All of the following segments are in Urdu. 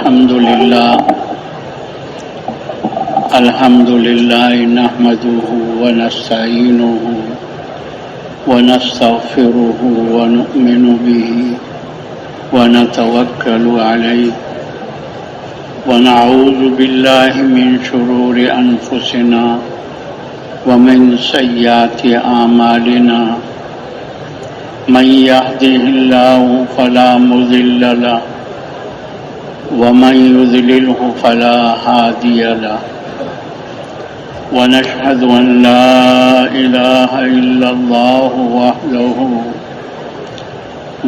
الحمد لله نحمده ونستعينه ونستغفره ونؤمن به ونتوكل عليه ونعوذ بالله من شرور أنفسنا ومن سيئات أعمالنا من يهده الله فلا مضل له ومن يضلله فلا هادي له ونشهد أن لا إله إلا الله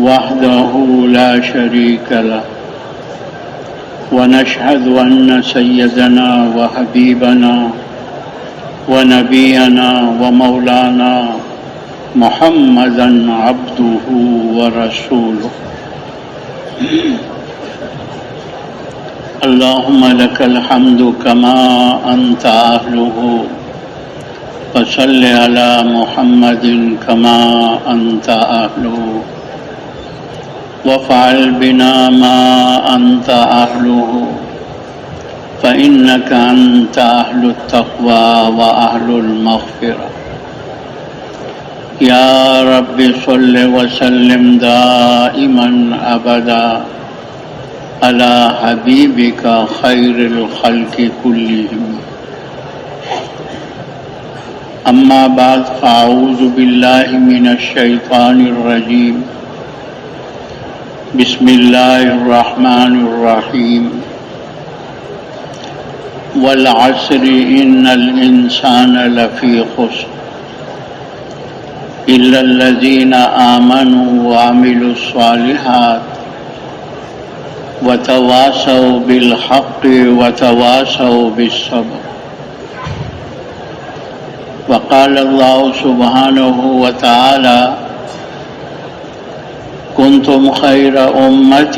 وحده لا شريك له ونشهد أن سيدنا وحبيبنا ونبينا ومولانا محمدا عبده ورسوله اللهم لك الحمد كما أنت أهله وصل على محمد كما أنت أهله وافعل بنا ما أنت أهله فإنك أنت أهل التقوى وأهل المغفرة يا رب صل وسلم دائما أبدا على حبيبك خير الخلق كلهم أما بعد فأعوذ بالله من الشيطان الرجيم بسم الله الرحمن الرحيم والعصر إن الإنسان لفي خسر إلا الذين آمنوا وعملوا الصالحات وتواصوا بالحق وتواصوا بالصبر وقال الله سبحانه وتعالى كنتم خير أمة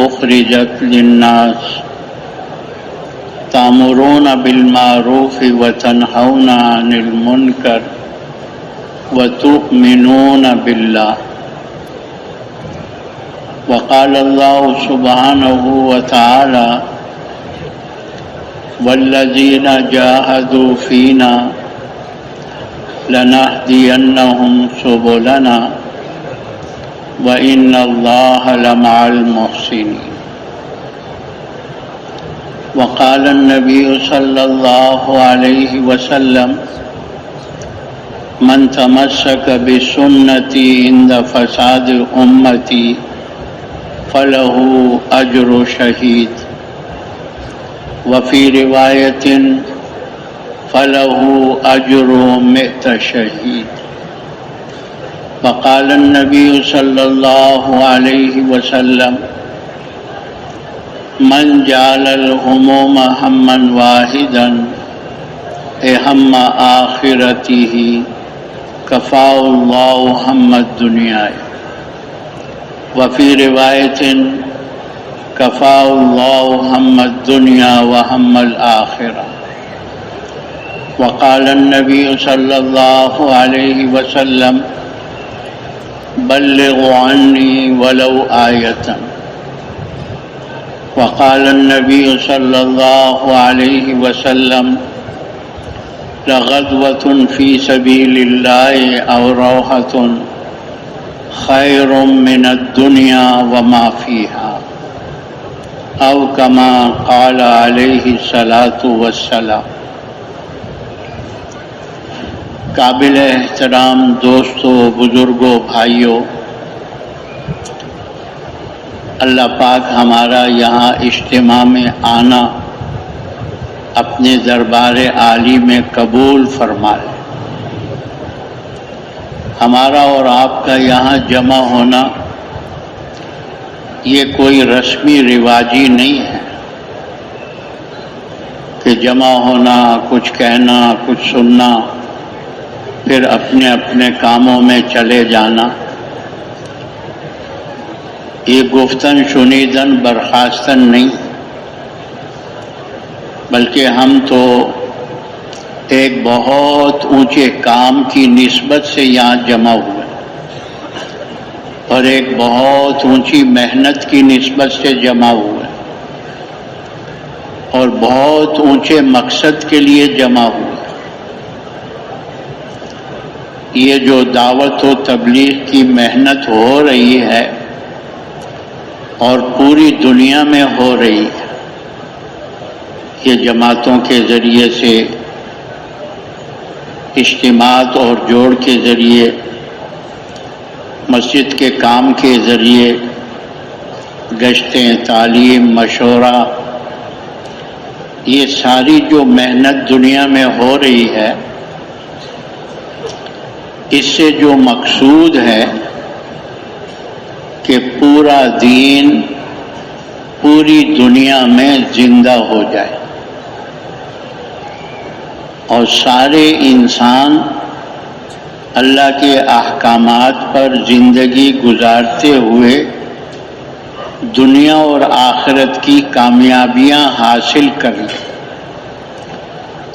أخرجت للناس تأمرون بالمعروف وتنهون عن المنكر وتؤمنون بالله وقال الله سبحانه وتعالى والذين جاهدوا فينا لنهدينهم سبلنا وإن الله لمع المحسنين وقال النبي صلى الله عليه وسلم من تمسك بسنتي عند فساد أمتي فله أجر شهيد وفي رواية فله أجر 100 شهيد وقال النبي صلى الله عليه وسلم من جعل الهموم هما واحدا أهم آخرته كفاه الله هم الدنيا وفي رواية كفاه الله هم الدنيا وهم الآخرة وقال النبي صلى الله عليه وسلم بلغوا عني ولو آية وقال النبي صلى الله عليه وسلم لغدوة في سبيل الله أو روحة خير من الدنيا وما فيها أو كما قال عليه الصلاة والسلام قابل احترام دوستوں بزرگوں بھائیوں، اللہ پاک ہمارا یہاں اجتماع میں آنا اپنے دربار عالی میں قبول فرمائے۔ ہمارا اور آپ کا یہاں جمع ہونا یہ کوئی رسمی رواجی نہیں ہے کہ جمع ہونا، کچھ کہنا، کچھ سننا، پھر اپنے اپنے کاموں میں چلے جانا۔ یہ گفتن شنیدن برخاستن نہیں، بلکہ ہم تو ایک بہت اونچے کام کی نسبت سے یہاں جمع ہوئے اور ایک بہت اونچی محنت کی نسبت سے جمع ہوئے۔ اور بہت اونچے مقصد کے لیے جمع ہوئے۔ یہ جو دعوت و تبلیغ کی محنت ہو رہی ہے اور پوری دنیا میں ہو رہی ہے، یہ جماعتوں کے ذریعے سے، اجتماعات اور جوڑ کے ذریعے، مسجد کے کام کے ذریعے، گشتیں، تعلیم، مشورہ، یہ ساری جو محنت دنیا میں ہو رہی ہے، اس سے جو مقصود ہے کہ پورا دین پوری دنیا میں زندہ ہو جائے اور سارے انسان اللہ کے احکامات پر زندگی گزارتے ہوئے دنیا اور آخرت کی کامیابیاں حاصل کر لیں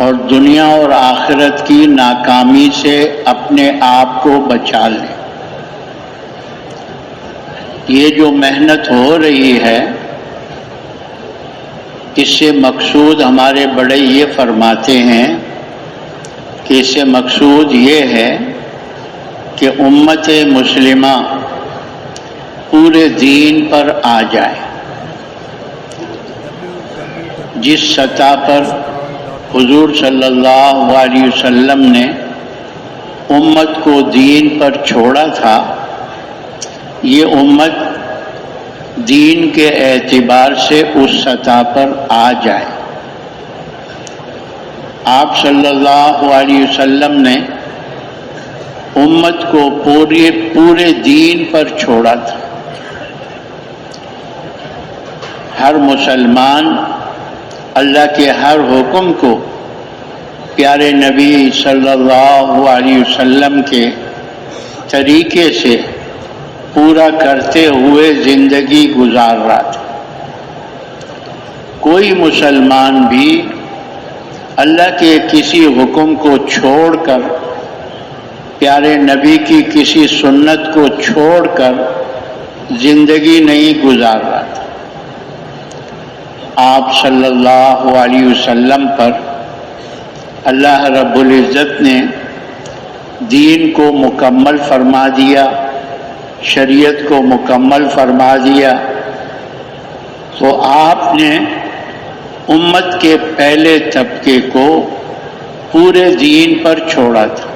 اور دنیا اور آخرت کی ناکامی سے اپنے آپ کو بچا لیں۔ یہ جو محنت ہو رہی ہے، اس سے مقصود ہمارے بڑے یہ فرماتے ہیں کہ اس سے مقصود یہ ہے کہ امت مسلمہ پورے دین پر آ جائے۔ جس سطح پر حضور صلی اللہ علیہ وسلم نے امت کو دین پر چھوڑا تھا، یہ امت دین کے اعتبار سے اس سطح پر آ جائے۔ آپ صلی اللہ علیہ وسلم نے امت کو پورے دین پر چھوڑا تھا۔ ہر مسلمان اللہ کے ہر حکم کو پیارے نبی صلی اللہ علیہ وسلم کے طریقے سے پورا کرتے ہوئے زندگی گزار رہا تھا۔ کوئی مسلمان بھی اللہ کے کسی حکم کو چھوڑ کر، پیارے نبی کی کسی سنت کو چھوڑ کر زندگی نہیں گزار رہا تھا۔ آپ صلی اللہ علیہ وسلم پر اللہ رب العزت نے دین کو مکمل فرما دیا، شریعت کو مکمل فرما دیا، تو آپ نے امت کے پہلے طبقے کو پورے دین پر چھوڑا تھا۔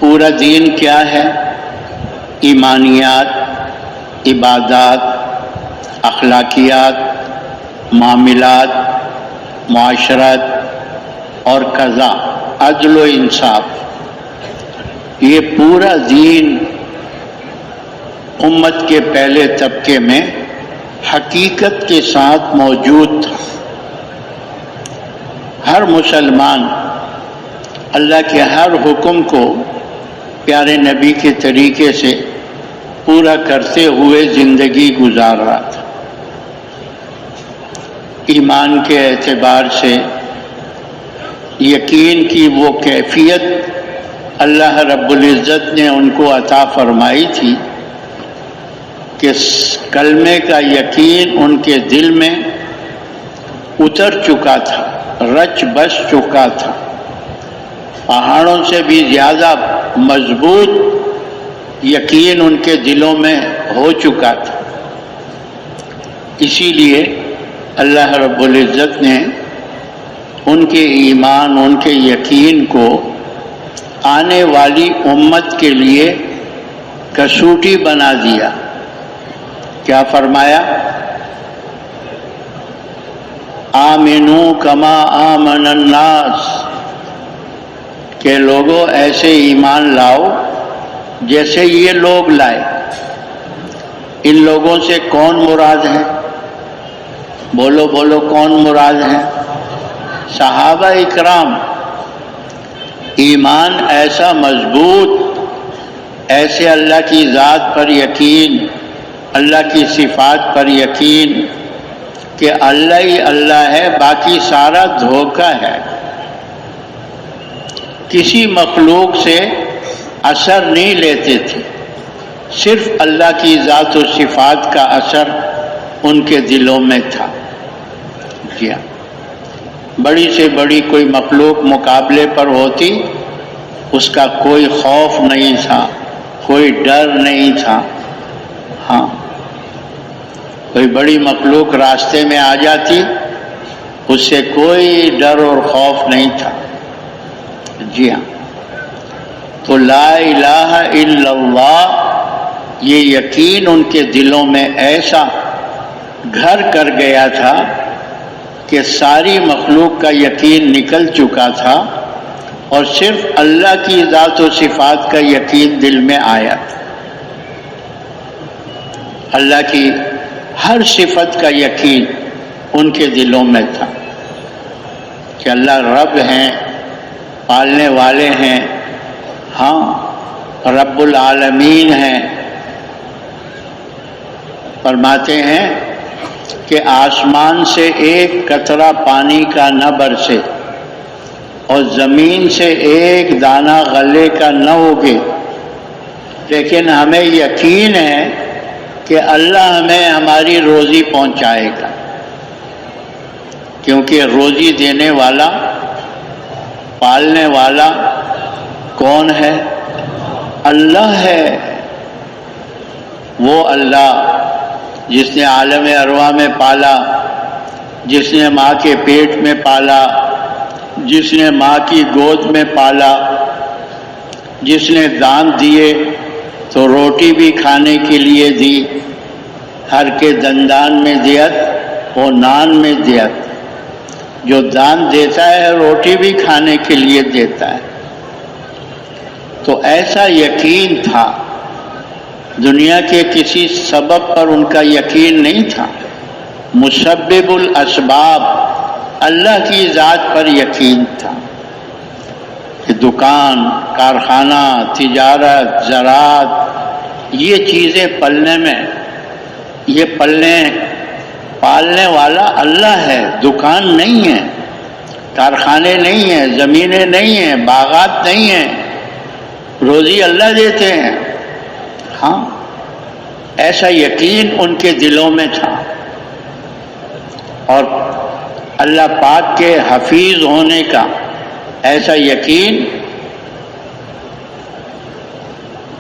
پورا دین کیا ہے؟ ایمانیات، عبادات، اخلاقیات، معاملات، معاشرت اور قضا، عدل و انصاف، یہ پورا دین امت کے پہلے طبقے میں حقیقت کے ساتھ موجود تھا۔ ہر مسلمان اللہ کے ہر حکم کو پیارے نبی کے طریقے سے پورا کرتے ہوئے زندگی گزار رہا تھا۔ ایمان کے اعتبار سے یقین کی وہ کیفیت اللہ رب العزت نے ان کو عطا فرمائی تھی کہ کلمے کا یقین ان کے دل میں اتر چکا تھا، رچ بس چکا تھا، پہاڑوں سے بھی زیادہ مضبوط یقین ان کے دلوں میں ہو چکا تھا۔ اسی لیے اللہ رب العزت نے ان کے ایمان، ان کے یقین کو آنے والی امت کے لیے کسوٹی بنا دیا۔ کیا فرمایا؟ آمنو کما آمن الناس، کہ لوگوں ایسے ایمان لاؤ جیسے یہ لوگ لائے۔ ان لوگوں سے کون مراد ہے؟ بولو بولو، کون مراد ہے؟ صحابہ اکرام۔ ایمان ایسا مضبوط، ایسے اللہ کی ذات پر یقین، اللہ کی صفات پر یقین کہ اللہ ہی اللہ ہے، باقی سارا دھوکہ ہے۔ کسی مخلوق سے اثر نہیں لیتے تھے، صرف اللہ کی ذات و صفات کا اثر ان کے دلوں میں تھا۔ جی ہاں، بڑی سے بڑی کوئی مخلوق مقابلے پر ہوتی، اس کا کوئی خوف نہیں تھا، کوئی ڈر نہیں تھا۔ ہاں، کوئی بڑی مخلوق راستے میں آ جاتی، اس سے کوئی ڈر اور خوف نہیں تھا۔ جی ہاں، تو لا الہ الا اللہ یہ یقین ان کے دلوں میں ایسا گھر کر گیا تھا کہ ساری مخلوق کا یقین نکل چکا تھا اور صرف اللہ کی ذات و صفات کا یقین دل میں آیا تھا۔ اللہ کی ہر صفت کا یقین ان کے دلوں میں تھا کہ اللہ رب ہیں، پالنے والے ہیں، ہاں رب العالمین ہیں۔ فرماتے ہیں کہ آسمان سے ایک قطرہ پانی کا نہ برسے اور زمین سے ایک دانہ غلے کا نہ اگے، لیکن ہمیں یقین ہے کہ اللہ ہمیں ہماری روزی پہنچائے گا، کیونکہ روزی دینے والا، پالنے والا کون ہے؟ اللہ ہے۔ وہ اللہ جس نے عالم ارواح میں پالا، جس نے ماں کے پیٹ میں پالا، جس نے ماں کی گود میں پالا، جس نے دان دیے تو روٹی بھی کھانے کے لیے دی، ہر کے دندان میں دیت وہ نان میں دیت۔ جو دان دیتا ہے روٹی بھی کھانے کے لیے دیتا ہے۔ تو ایسا یقین تھا، دنیا کے کسی سبب پر ان کا یقین نہیں تھا، مسبب الاسباب اللہ کی ذات پر یقین تھا کہ دکان، کارخانہ، تجارت، زراعت، یہ چیزیں پلنے میں، یہ پالنے والا اللہ ہے، دکان نہیں ہے، کارخانے نہیں ہیں، زمینیں نہیں ہیں، باغات نہیں ہیں، روزی اللہ دیتے ہیں۔ ہاں، ایسا یقین ان کے دلوں میں تھا، اور اللہ پاک کے حفیظ ہونے کا ایسا یقین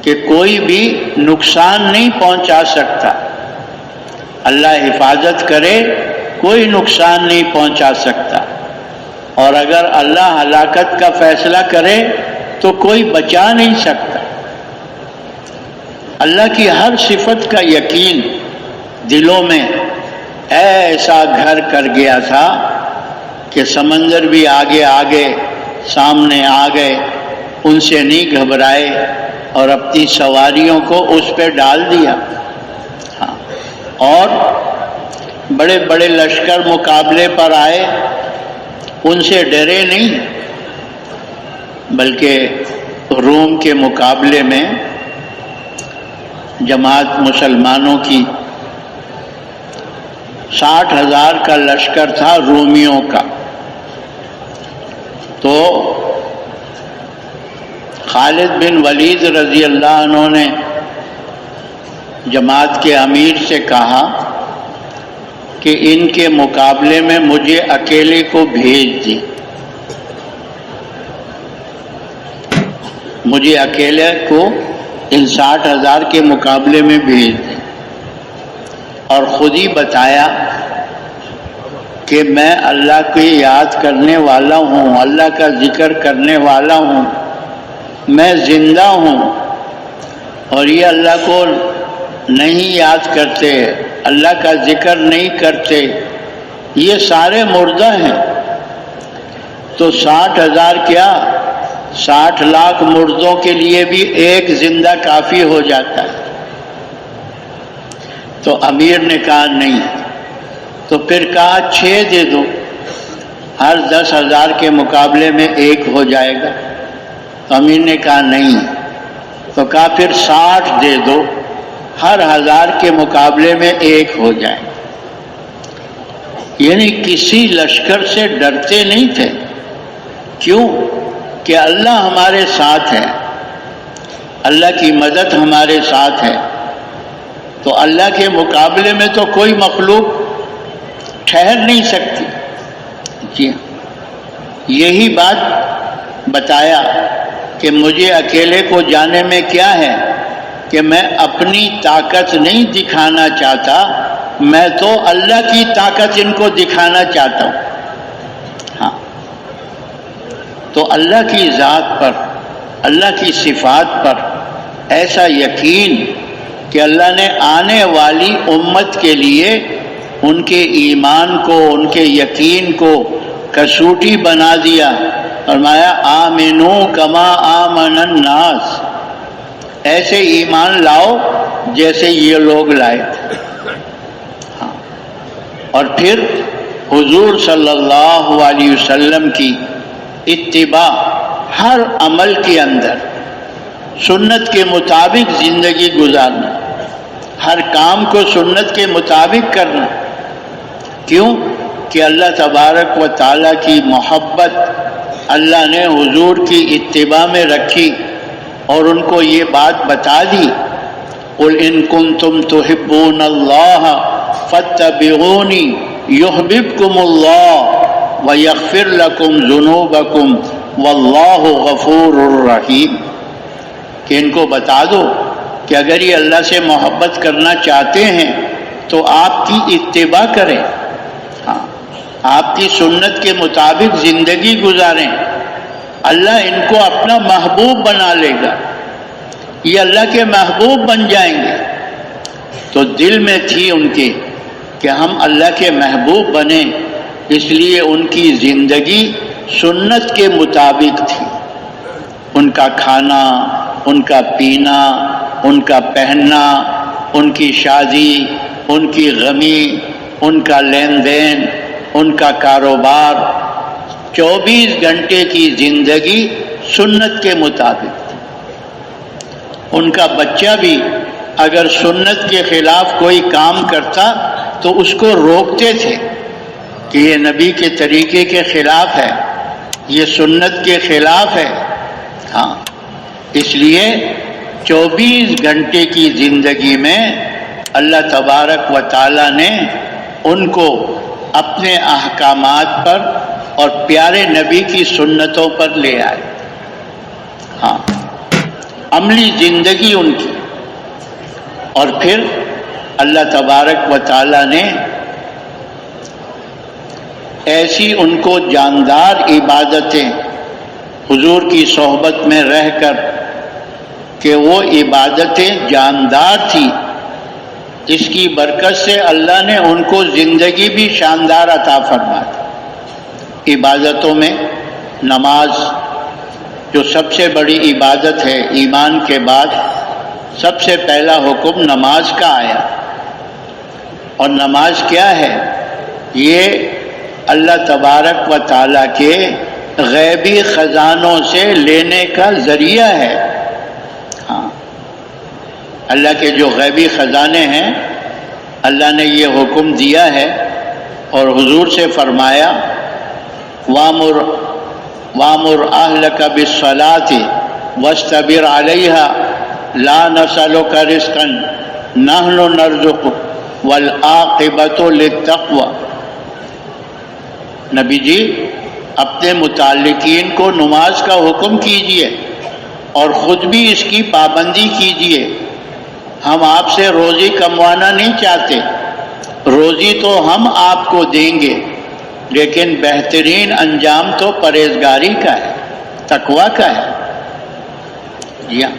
کہ کوئی بھی نقصان نہیں پہنچا سکتا، اللہ حفاظت کرے کوئی نقصان نہیں پہنچا سکتا، اور اگر اللہ ہلاکت کا فیصلہ کرے تو کوئی بچا نہیں سکتا۔ اللہ کی ہر صفت کا یقین دلوں میں ایسا گھر کر گیا تھا کہ سمندر بھی آگے آگے سامنے آ گئے، ان سے نہیں گھبرائے اور اپنی سواریوں کو اس پہ ڈال دیا۔ ہاں، اور بڑے بڑے لشکر مقابلے پر آئے، ان سے ڈرے نہیں، بلکہ روم کے مقابلے میں جماعت مسلمانوں کی 60,000 کا لشکر تھا رومیوں کا، تو خالد بن ولید رضی اللہ عنہ نے جماعت کے امیر سے کہا کہ ان کے مقابلے میں مجھے اکیلے کو بھیج دی، مجھے اکیلے کو ان 60,000 کے مقابلے میں بھیج دیں، اور خود ہی بتایا کہ میں اللہ کو یاد کرنے والا ہوں، اللہ کا ذکر کرنے والا ہوں، میں زندہ ہوں، اور یہ اللہ کو نہیں یاد کرتے، اللہ کا ذکر نہیں کرتے، یہ سارے مردہ ہیں۔ تو 60,000 کیا، 60 لاکھ مردوں کے لیے بھی ایک زندہ کافی ہو جاتا ہے۔ تو امیر نے کہا نہیں، تو پھر کہا 6 دے دو، ہر 10,000 کے مقابلے میں ایک ہو جائے گا۔ تو امیر نے کہا نہیں، تو کہا پھر 60 دے دو، ہر 1000 کے مقابلے میں ایک ہو جائے۔ یعنی کسی لشکر سے ڈرتے نہیں تھے، کیوں؟ کہ اللہ ہمارے ساتھ ہے، اللہ کی مدد ہمارے ساتھ ہے، تو اللہ کے مقابلے میں تو کوئی مخلوق ٹھہر نہیں سکتی. جی یہی بات بتایا کہ مجھے اکیلے کو جانے میں کیا ہے کہ میں اپنی طاقت نہیں دکھانا چاہتا، میں تو اللہ کی طاقت ان کو دکھانا چاہتا ہوں. ہاں تو اللہ کی ذات پر، اللہ کی صفات پر ایسا یقین کہ اللہ نے آنے والی امت کے لیے ان کے ایمان کو، ان کے یقین کو کسوٹی بنا دیا. فرمایا آمنو کما آمن الناس، ایسے ایمان لاؤ جیسے یہ لوگ لائے تھے. ہاں اور پھر حضور صلی اللہ علیہ وسلم کی اتباع ہر عمل کے اندر، سنت کے مطابق زندگی گزارنا، ہر کام کو سنت کے مطابق کرنا. کیوں کہ اللہ تبارک و تعالیٰ کی محبت اللہ نے حضور کی اتباع میں رکھی اور ان کو یہ بات بتا دی، قل ان کنتم تحبون اللہ فاتبعونی یحببکم اللہ ویغفر لکم ذنوبکم واللہ غفور الرحیم. کہ ان کو بتا دو کہ اگر یہ اللہ سے محبت کرنا چاہتے ہیں تو آپ کی اتباع کریں، ہاں آپ کی سنت کے مطابق زندگی گزاریں. اللہ ان کو اپنا محبوب بنا لے گا، یہ اللہ کے محبوب بن جائیں گے. تو دل میں تھی ان کے کہ ہم اللہ کے محبوب بنیں، اس لیے ان کی زندگی سنت کے مطابق تھی. ان کا کھانا، ان کا پینا، ان کا پہننا، ان کی شادی، ان کی غمی، ان کا لین دین، ان کا کاروبار، 24 گھنٹے کی زندگی سنت کے مطابق. ان کا بچہ بھی اگر سنت کے خلاف کوئی کام کرتا تو اس کو روکتے تھے کہ یہ نبی کے طریقے کے خلاف ہے، یہ سنت کے خلاف ہے. ہاں اس لیے 24 گھنٹے کی زندگی میں اللہ تبارک و تعالیٰ نے ان کو اپنے احکامات پر اور پیارے نبی کی سنتوں پر لے آئے. ہاں عملی زندگی ان کی. اور پھر اللہ تبارک و تعالیٰ نے ایسی ان کو جاندار عبادتیں حضور کی صحبت میں رہ کر کہ وہ عبادتیں جاندار تھی، اس کی برکت سے اللہ نے ان کو زندگی بھی شاندار عطا فرما دی. عبادتوں میں نماز جو سب سے بڑی عبادت ہے، ایمان کے بعد سب سے پہلا حکم نماز کا آیا. اور نماز کیا ہے؟ یہ اللہ تبارک و تعالیٰ کے غیبی خزانوں سے لینے کا ذریعہ ہے. ہاں اللہ کے جو غیبی خزانے ہیں اللہ نے یہ حکم دیا ہے اور حضور سے فرمایا وَامُرْ أَهْلَكَ بِالصَّلَاةِ وَاسْتَبِرْ عَلَيْهَا لَا نَسْأَلُكَ رِزْقًا نَحْنُ نَرْزُقُكَ وَالْعَاقِبَةُ لِلتَّقْوَىٰ. نبی جی اپنے متعلقین کو نماز کا حکم کیجئے اور خود بھی اس کی پابندی کیجئے. ہم آپ سے روزی کموانا نہیں چاہتے، روزی تو ہم آپ کو دیں گے، لیکن بہترین انجام تو پرہیزگاری کا ہے، تقویٰ کا ہے. جی ہاں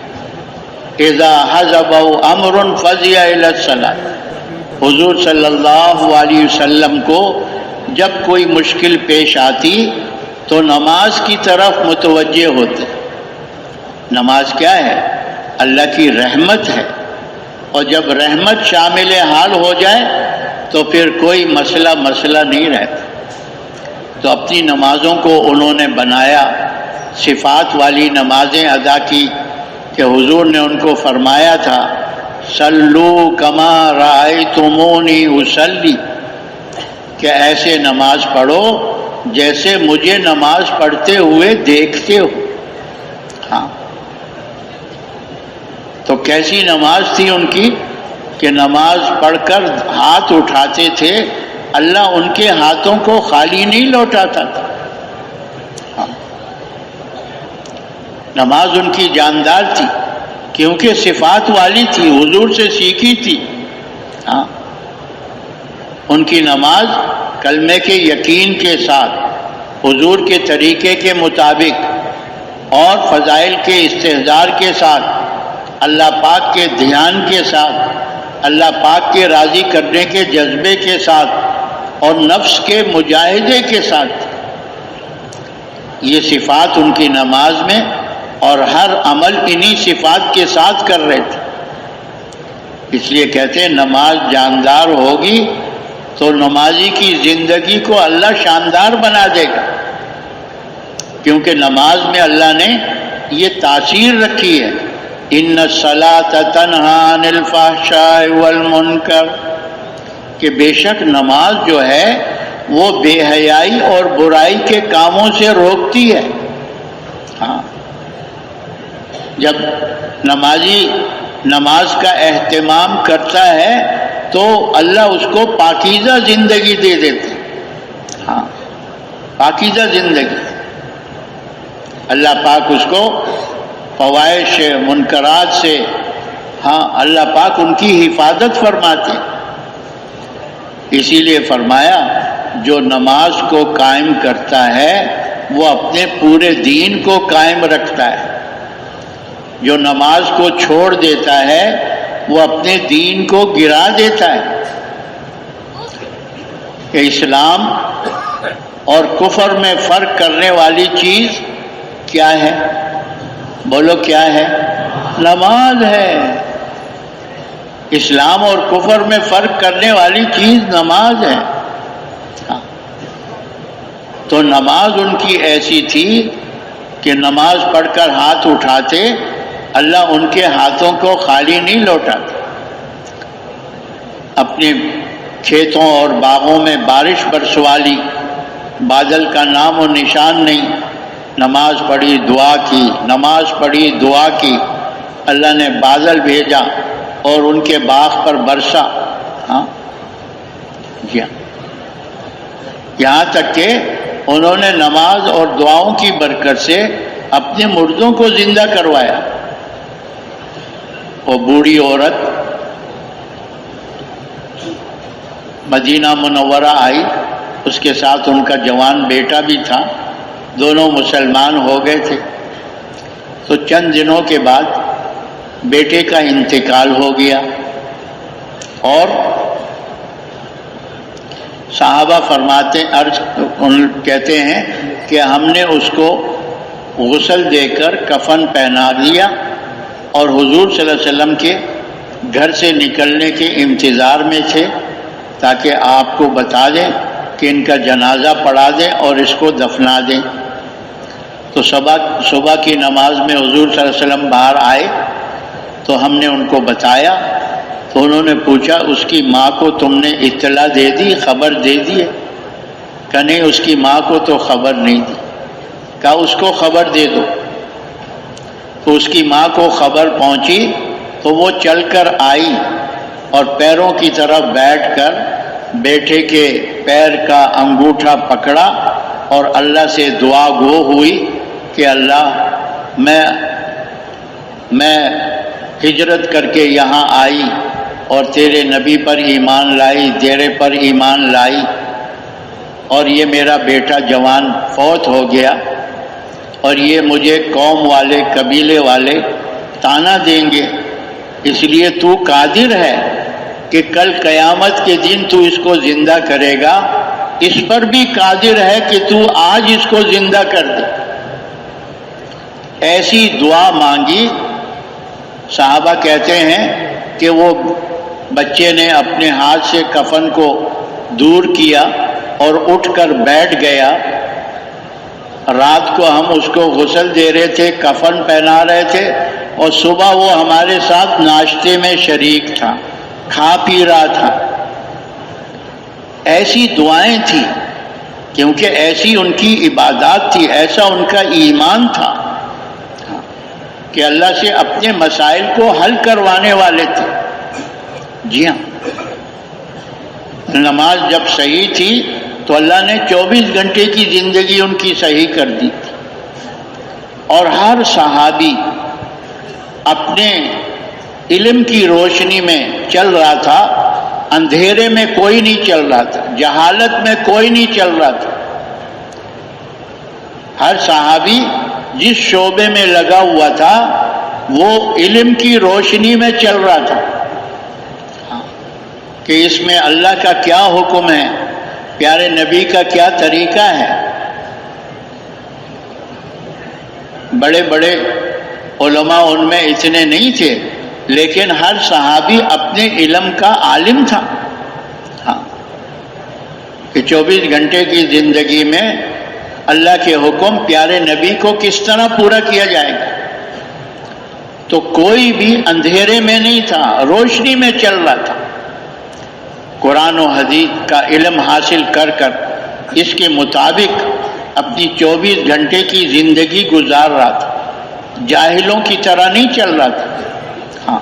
اذا حزبه امر فزع الى الصلاۃ. حضور صلی اللہ علیہ وسلم کو جب کوئی مشکل پیش آتی تو نماز کی طرف متوجہ ہوتے. نماز کیا ہے؟ اللہ کی رحمت ہے، اور جب رحمت شامل حال ہو جائے تو پھر کوئی مسئلہ نہیں رہتا. تو اپنی نمازوں کو انہوں نے بنایا، صفات والی نمازیں ادا کی کہ حضور نے ان کو فرمایا تھا صلو کما رأیتمونی اصلی، کہ ایسے نماز پڑھو جیسے مجھے نماز پڑھتے ہوئے دیکھتے ہو. ہاں تو کیسی نماز تھی ان کی؟ کہ نماز پڑھ کر ہاتھ اٹھاتے تھے، اللہ ان کے ہاتھوں کو خالی نہیں لوٹاتا تھا. نماز ان کی جاندار تھی کیونکہ صفات والی تھی، حضور سے سیکھی تھی. ہاں، ان کی نماز کلمے کے یقین کے ساتھ، حضور کے طریقے کے مطابق اور فضائل کے استحضار کے ساتھ، اللہ پاک کے دھیان کے ساتھ، اللہ پاک کے راضی کرنے کے جذبے کے ساتھ اور نفس کے مجاہدے کے ساتھ. یہ صفات ان کی نماز میں، اور ہر عمل انہی صفات کے ساتھ کر رہے تھے. اس لیے کہتے ہیں نماز جاندار ہوگی تو نمازی کی زندگی کو اللہ شاندار بنا دے گا، کیونکہ نماز میں اللہ نے یہ تاثیر رکھی ہے، ان الصلاۃ تنہی عن الفحشاء والمنکر، کہ بے شک نماز جو ہے وہ بے حیائی اور برائی کے کاموں سے روکتی ہے. ہاں، جب نمازی نماز کا اہتمام کرتا ہے تو اللہ اس کو پاکیزہ زندگی دے دیتے. ہاں، پاکیزہ زندگی. اللہ پاک اس کو فواحش منکرات سے، ہاں، اللہ پاک ان کی حفاظت فرماتے. اسی لیے فرمایا جو نماز کو قائم کرتا ہے وہ اپنے پورے دین کو قائم رکھتا ہے، جو نماز کو چھوڑ دیتا ہے وہ اپنے دین کو گرا دیتا ہے. کہ اسلام اور کفر میں فرق کرنے والی چیز کیا ہے؟ بولو کیا ہے؟ نماز ہے. اسلام اور کفر میں فرق کرنے والی چیز نماز ہے. تو نماز ان کی ایسی تھی کہ نماز پڑھ کر ہاتھ اٹھاتے، اللہ ان کے ہاتھوں کو خالی نہیں لوٹاتا. اپنے کھیتوں اور باغوں میں بارش برسوا لی، بادل کا نام و نشان نہیں. نماز پڑھی، دعا کی، نماز پڑھی، دعا کی، اللہ نے بادل بھیجا اور ان کے باغ پر برسا. ہاں، یہاں تک کہ انہوں نے نماز اور دعاؤں کی برکت سے اپنے مردوں کو زندہ کروایا. وہ بوڑھی عورت مدینہ منورہ آئی، اس کے ساتھ ان کا جوان بیٹا بھی تھا، دونوں مسلمان ہو گئے تھے. تو چند دنوں کے بعد بیٹے کا انتقال ہو گیا، اور صحابہ فرماتے کہتے ہیں کہ ہم نے اس کو غسل دے کر کفن پہنا دیا اور حضور صلی اللہ علیہ وسلم کے گھر سے نکلنے کے انتظار میں تھے تاکہ آپ کو بتا دیں کہ ان کا جنازہ پڑھا دیں اور اس کو دفنا دیں. تو صبح کی نماز میں حضور صلی اللہ علیہ وسلم باہر آئے تو ہم نے ان کو بتایا. تو انہوں نے پوچھا اس کی ماں کو تم نے اطلاع دے دی، خبر دے دی ہے؟ کہ نہیں، اس کی ماں کو تو خبر نہیں دی. کہا اس کو خبر دے دو. تو اس کی ماں کو خبر پہنچی تو وہ چل کر آئی اور پیروں کی طرف بیٹھ کر بیٹے کے پیر کا انگوٹھا پکڑا اور اللہ سے دعا گو ہوئی کہ اللہ میں ہجرت کر کے یہاں آئی اور تیرے نبی پر ایمان لائی، تیرے پر ایمان لائی، اور یہ میرا بیٹا جوان فوت ہو گیا، اور یہ مجھے قوم والے، قبیلے والے طعنہ دیں گے، اس لیے تو قادر ہے کہ کل قیامت کے دن تو اس کو زندہ کرے گا، اس پر بھی قادر ہے کہ تو آج اس کو زندہ کر دے. ایسی دعا مانگی. صحابہ کہتے ہیں کہ وہ بچے نے اپنے ہاتھ سے کفن کو دور کیا اور اٹھ کر بیٹھ گیا. رات کو ہم اس کو غسل دے رہے تھے، کفن پہنا رہے تھے، اور صبح وہ ہمارے ساتھ ناشتے میں شریک تھا، کھا پی رہا تھا. ایسی دعائیں تھیں کیونکہ ایسی ان کی عبادات تھی، ایسا ان کا ایمان تھا کہ اللہ سے اپنے مسائل کو حل کروانے والے تھے. جی ہاں، نماز جب صحیح تھی تو اللہ نے 24 گھنٹے کی زندگی ان کی صحیح کر دی تھی، اور ہر صحابی اپنے علم کی روشنی میں چل رہا تھا، اندھیرے میں کوئی نہیں چل رہا تھا، جہالت میں کوئی نہیں چل رہا تھا۔ ہر صحابی جس شعبے میں لگا ہوا تھا وہ علم کی روشنی میں چل رہا تھا کہ اس میں اللہ کا کیا حکم ہے، پیارے نبی کا کیا طریقہ ہے۔ بڑے بڑے علماء ان میں اتنے نہیں تھے، لیکن ہر صحابی اپنے علم کا عالم تھا، ہاں، کہ 24 گھنٹے کی زندگی میں اللہ کے حکم پیارے نبی کو کس طرح پورا کیا جائے گا۔ تو کوئی بھی اندھیرے میں نہیں تھا، روشنی میں چل رہا تھا، قرآن و حدیث کا علم حاصل کر کر اس کے مطابق اپنی 24 گھنٹے کی زندگی گزار رہا تھا، جاہلوں کی طرح نہیں چل رہا تھا، ہاں،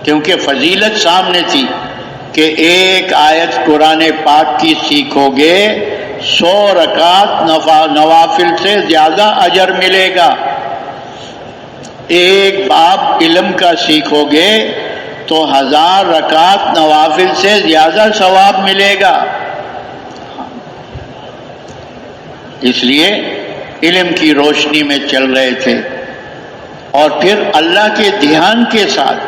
کیونکہ فضیلت سامنے تھی کہ ایک آیت قرآن پاک کی سیکھو گے 100 رکعت نوافل سے زیادہ اجر ملے گا، ایک باب علم کا سیکھو گے تو 1000 رکعت نوافل سے زیادہ ثواب ملے گا۔ اس لیے علم کی روشنی میں چل رہے تھے، اور پھر اللہ کے دھیان کے ساتھ،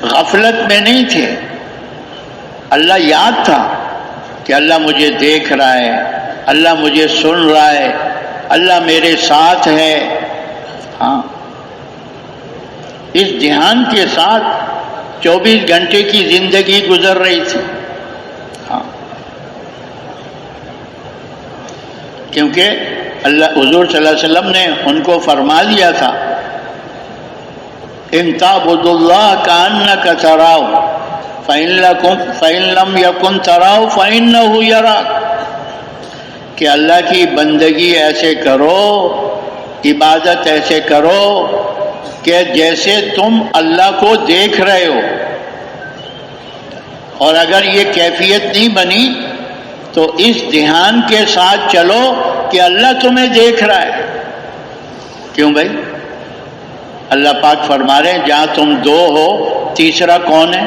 غفلت میں نہیں تھے۔ اللہ یاد تھا کہ اللہ مجھے دیکھ رہا ہے، اللہ مجھے سن رہا ہے، اللہ میرے ساتھ ہے، ہاں، اس دھیان کے ساتھ 24 گھنٹے کی زندگی گزر رہی تھی، ہاں، کیونکہ اللہ حضور صلی اللہ علیہ وسلم نے ان کو فرما دیا تھا ان تعبدوا اللہ کأنک تراہ فإن لم یکن تراہ فإنہ یراک، کہ اللہ کی بندگی ایسے کرو، عبادت ایسے کرو کہ جیسے تم اللہ کو دیکھ رہے ہو، اور اگر یہ کیفیت نہیں بنی تو اس دھیان کے ساتھ چلو کہ اللہ تمہیں دیکھ رہا ہے۔ کیوں بھائی؟ اللہ پاک فرما رہے ہیں جہاں تم 2 ہو تیسرا کون ہے،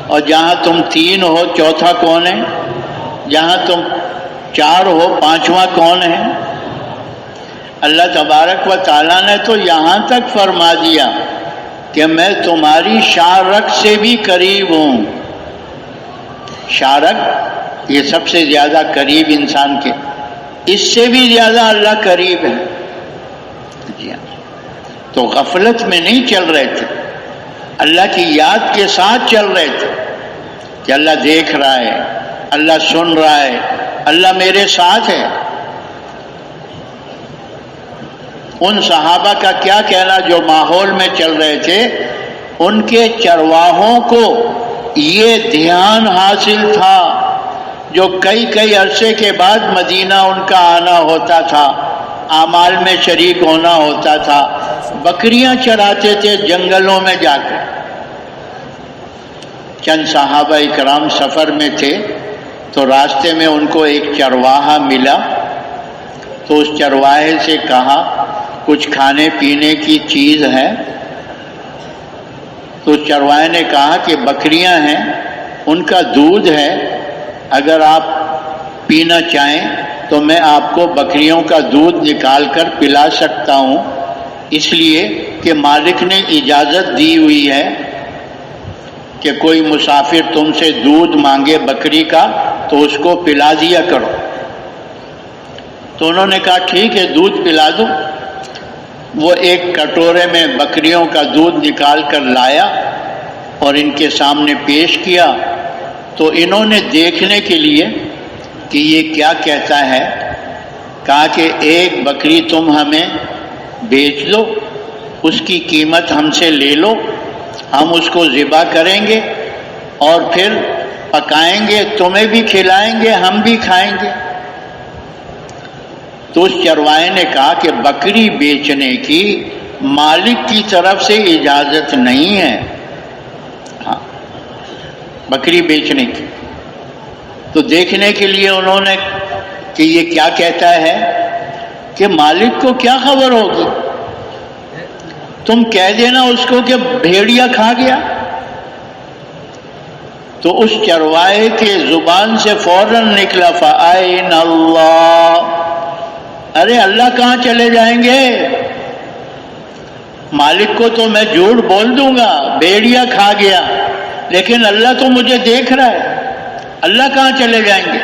اور جہاں تم 3 ہو چوتھا کون ہے، جہاں تم 4 ہو 5واں کون ہے۔ اللہ تبارک و تعالیٰ نے تو یہاں تک فرما دیا کہ میں تمہاری شارک سے بھی قریب ہوں۔ شارک یہ سب سے زیادہ قریب انسان کے، اس سے بھی زیادہ اللہ قریب ہے۔ جی ہاں، تو غفلت میں نہیں چل رہے تھے، اللہ کی یاد کے ساتھ چل رہے تھے کہ اللہ دیکھ رہا ہے، اللہ سن رہا ہے، اللہ میرے ساتھ ہے۔ ان صحابہ کا کیا کہنا جو ماحول میں چل رہے تھے، ان کے چرواہوں کو یہ دھیان حاصل تھا، جو کئی عرصے کے بعد مدینہ ان کا آنا ہوتا تھا، اعمال میں شریک ہونا ہوتا تھا، بکریاں چراتے تھے جنگلوں میں جا کر۔ چند صحابہ اکرام سفر میں تھے تو راستے میں ان کو ایک چرواہا ملا، تو اس چرواہے سے کہا کچھ کھانے پینے کی چیز ہے؟ تو چرواہے نے کہا کہ بکریاں ہیں، ان کا دودھ ہے، اگر آپ پینا چاہیں تو میں آپ کو بکریوں کا دودھ نکال کر پلا سکتا ہوں، اس لیے کہ مالک نے اجازت دی ہوئی ہے کہ کوئی مسافر تم سے دودھ مانگے بکری کا تو اس کو پلا دیا کرو۔ تو انہوں نے کہا ٹھیک ہے دودھ پلا دو۔ وہ ایک کٹورے میں بکریوں کا دودھ نکال کر لایا اور ان کے سامنے پیش کیا، تو انہوں نے دیکھنے کے لیے کہ یہ کیا کہتا ہے، کہا کہ ایک بکری تم ہمیں بیچ دو، اس کی قیمت ہم سے لے لو، ہم اس کو ذبح کریں گے اور پھر پکائیں گے، تمہیں بھی کھلائیں گے، ہم بھی کھائیں گے۔ تو اس چرواہے نے کہا کہ بکری بیچنے کی مالک کی طرف سے اجازت نہیں ہے ہاں بکری بیچنے کی۔ تو دیکھنے کے لیے انہوں نے کہ یہ کیا کہتا ہے، کہ مالک کو کیا خبر ہوگی، تم کہہ دینا اس کو کہ بھیڑیا کھا گیا۔ تو اس چرواہے کے زبان سے فوراً نکلا فَأَيْنَ اللَّهُ، ارے اللہ کہاں چلے جائیں گے، مالک کو تو میں جھوٹ بول دوں گا بھیڑیا کھا گیا، لیکن اللہ تو مجھے دیکھ رہا ہے، اللہ کہاں چلے جائیں گے۔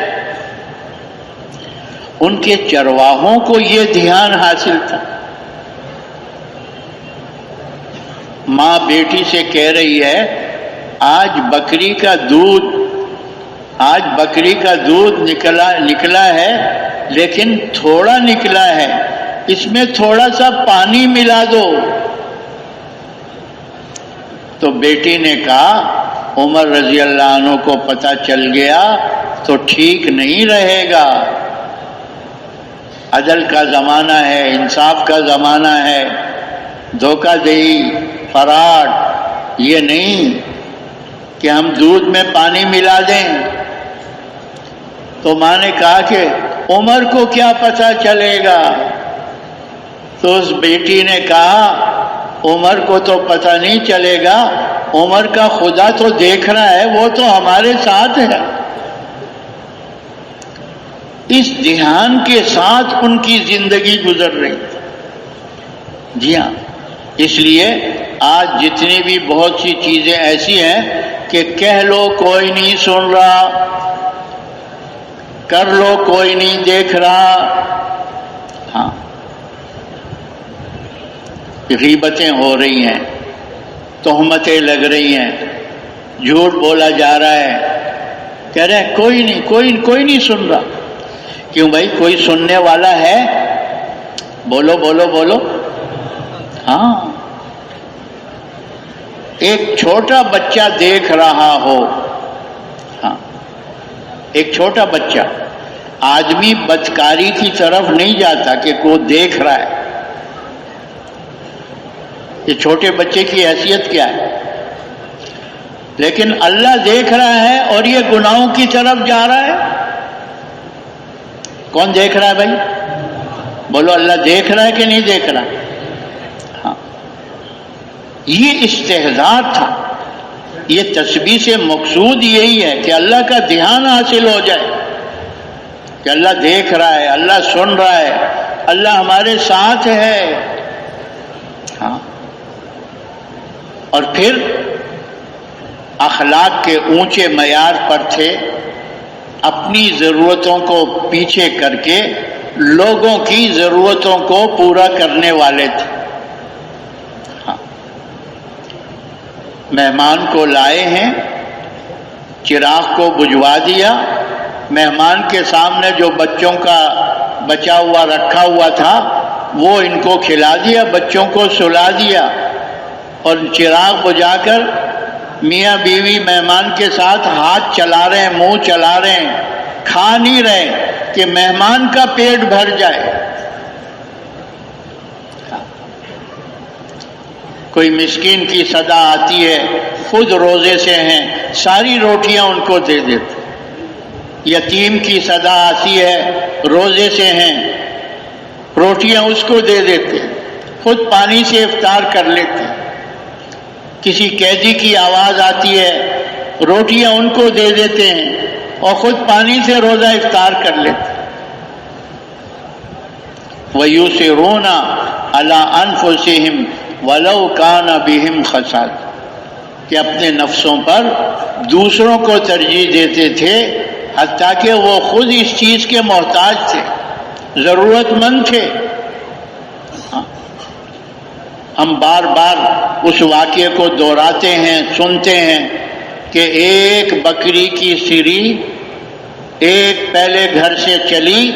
ان کے چرواہوں کو یہ دھیان حاصل تھا۔ ماں بیٹی سے کہہ رہی ہے آج بکری کا دودھ نکلا ہے، لیکن تھوڑا نکلا ہے، اس میں تھوڑا سا پانی ملا دو۔ تو بیٹی نے کہا عمر رضی اللہ عنہ کو پتہ چل گیا تو ٹھیک نہیں رہے گا، عدل کا زمانہ ہے، انصاف کا زمانہ ہے، دھوکہ دہی فراڈ یہ نہیں کہ ہم دودھ میں پانی ملا دیں۔ تو ماں نے کہا کہ عمر کو کیا پتہ چلے گا، تو اس بیٹی نے کہا عمر کو تو پتہ نہیں چلے گا، عمر کا خدا تو دیکھ رہا ہے، وہ تو ہمارے ساتھ ہے۔ اس دھیان کے ساتھ ان کی زندگی گزر رہی تھی۔ جی ہاں، اس لیے آج جتنی بھی بہت سی چیزیں ایسی ہیں کہ کہہ لو کوئی نہیں سن رہا، کر لو کوئی نہیں دیکھ رہا، ہاں غیبتیں ہو رہی ہیں، تہمتیں لگ رہی ہیں، جھوٹ بولا جا رہا ہے، کہہ رہے ہیں کوئی نہیں سن رہا۔ کیوں بھائی، کوئی سننے والا ہے؟ بولو بولو بولو، ہاں ایک چھوٹا بچہ دیکھ رہا ہو، ہاں ایک چھوٹا بچہ، آدمی بدکاری کی طرف نہیں جاتا کہ کوئی دیکھ رہا ہے، یہ چھوٹے بچے کی حیثیت کیا ہے، لیکن اللہ دیکھ رہا ہے اور یہ گناہوں کی طرف جا رہا ہے۔ کون دیکھ رہا ہے بھائی؟ بولو اللہ دیکھ رہا ہے کہ نہیں دیکھ رہا؟ ہاں یہ استحضار تھا، یہ تسبیح سے مقصود یہی ہے کہ اللہ کا دھیان حاصل ہو جائے کہ اللہ دیکھ رہا ہے، اللہ سن رہا ہے، اللہ ہمارے ساتھ ہے۔ ہاں اور پھر اخلاق کے اونچے معیار پر تھے، اپنی ضرورتوں کو پیچھے کر کے لوگوں کی ضرورتوں کو پورا کرنے والے تھے۔ ہاں مہمان کو لائے ہیں، چراغ کو بجھوا دیا، مہمان کے سامنے جو بچوں کا بچا ہوا رکھا ہوا تھا وہ ان کو کھلا دیا، بچوں کو سلا دیا، اور چراغ بجھا کر میاں بیوی مہمان کے ساتھ ہاتھ چلا رہے ہیں، منہ چلا رہے ہیں، کھا نہیں رہے کہ مہمان کا پیٹ بھر جائے۔ کوئی مسکین کی صدا آتی ہے، خود روزے سے ہیں، ساری روٹیاں ان کو دے دیتے۔ یتیم کی صدا آتی ہے، روزے سے ہیں، روٹیاں اس کو دے دیتے، خود پانی سے افطار کر لیتے۔ کسی قیدی کی آواز آتی ہے، روٹیاں ان کو دے دیتے ہیں اور خود پانی سے روزہ افطار کر لیتے۔ وَيُؤْثِرُونَ عَلَىٰ أَنفُسِهِمْ وَلَوْ كَانَ بِهِمْ خَصَاصَةٌ، کہ اپنے نفسوں پر دوسروں کو ترجیح دیتے تھے حتیٰ کہ وہ خود اس چیز کے محتاج تھے، ضرورت مند تھے۔ ہم بار بار اس واقعے کو دہراتے ہیں، سنتے ہیں کہ ایک بکری کی سری ایک پہلے گھر سے چلی،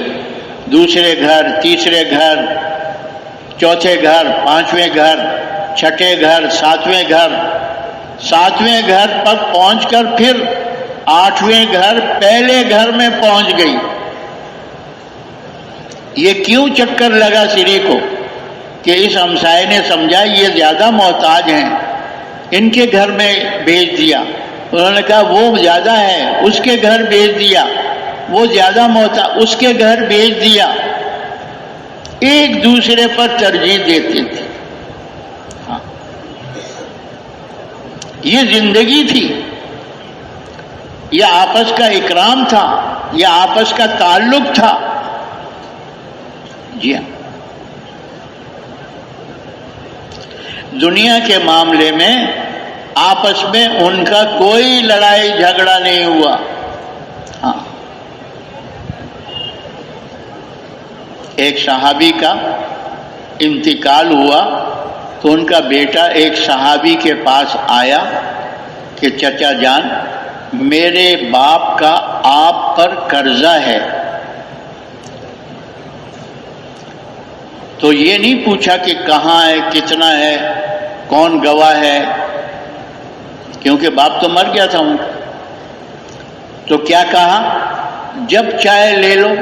دوسرے گھر، تیسرے گھر، چوتھے گھر، پانچویں گھر، چھٹے گھر، ساتویں گھر، ساتویں گھر پر پہنچ کر پھر آٹھویں گھر پہلے گھر میں پہنچ گئی۔ یہ کیوں چکر لگا سری کو؟ کہ اس ہمسائے نے سمجھا یہ زیادہ محتاج ہیں، ان کے گھر میں بھیج دیا۔ انہوں نے کہا وہ زیادہ ہے، اس کے گھر بھیج دیا۔ وہ زیادہ محتاج، اس کے گھر بھیج دیا۔ ایک دوسرے پر ترجیح دیتے تھے۔ ہاں، یہ زندگی تھی، یہ آپس کا اکرام تھا، یہ آپس کا تعلق تھا۔ جی ہاں، دنیا کے معاملے میں آپس میں ان کا کوئی لڑائی جھگڑا نہیں ہوا۔ ہاں، ایک صحابی کا انتقال ہوا تو ان کا بیٹا ایک صحابی کے پاس آیا کہ چچا جان، میرے باپ کا آپ پر قرضہ ہے۔ تو یہ نہیں پوچھا کہ کہاں ہے، کتنا ہے، کون گواہ ہے، کیونکہ باپ تو مر گیا تھا ان کا۔ تو کیا کہا؟ جب چاہے لے لو،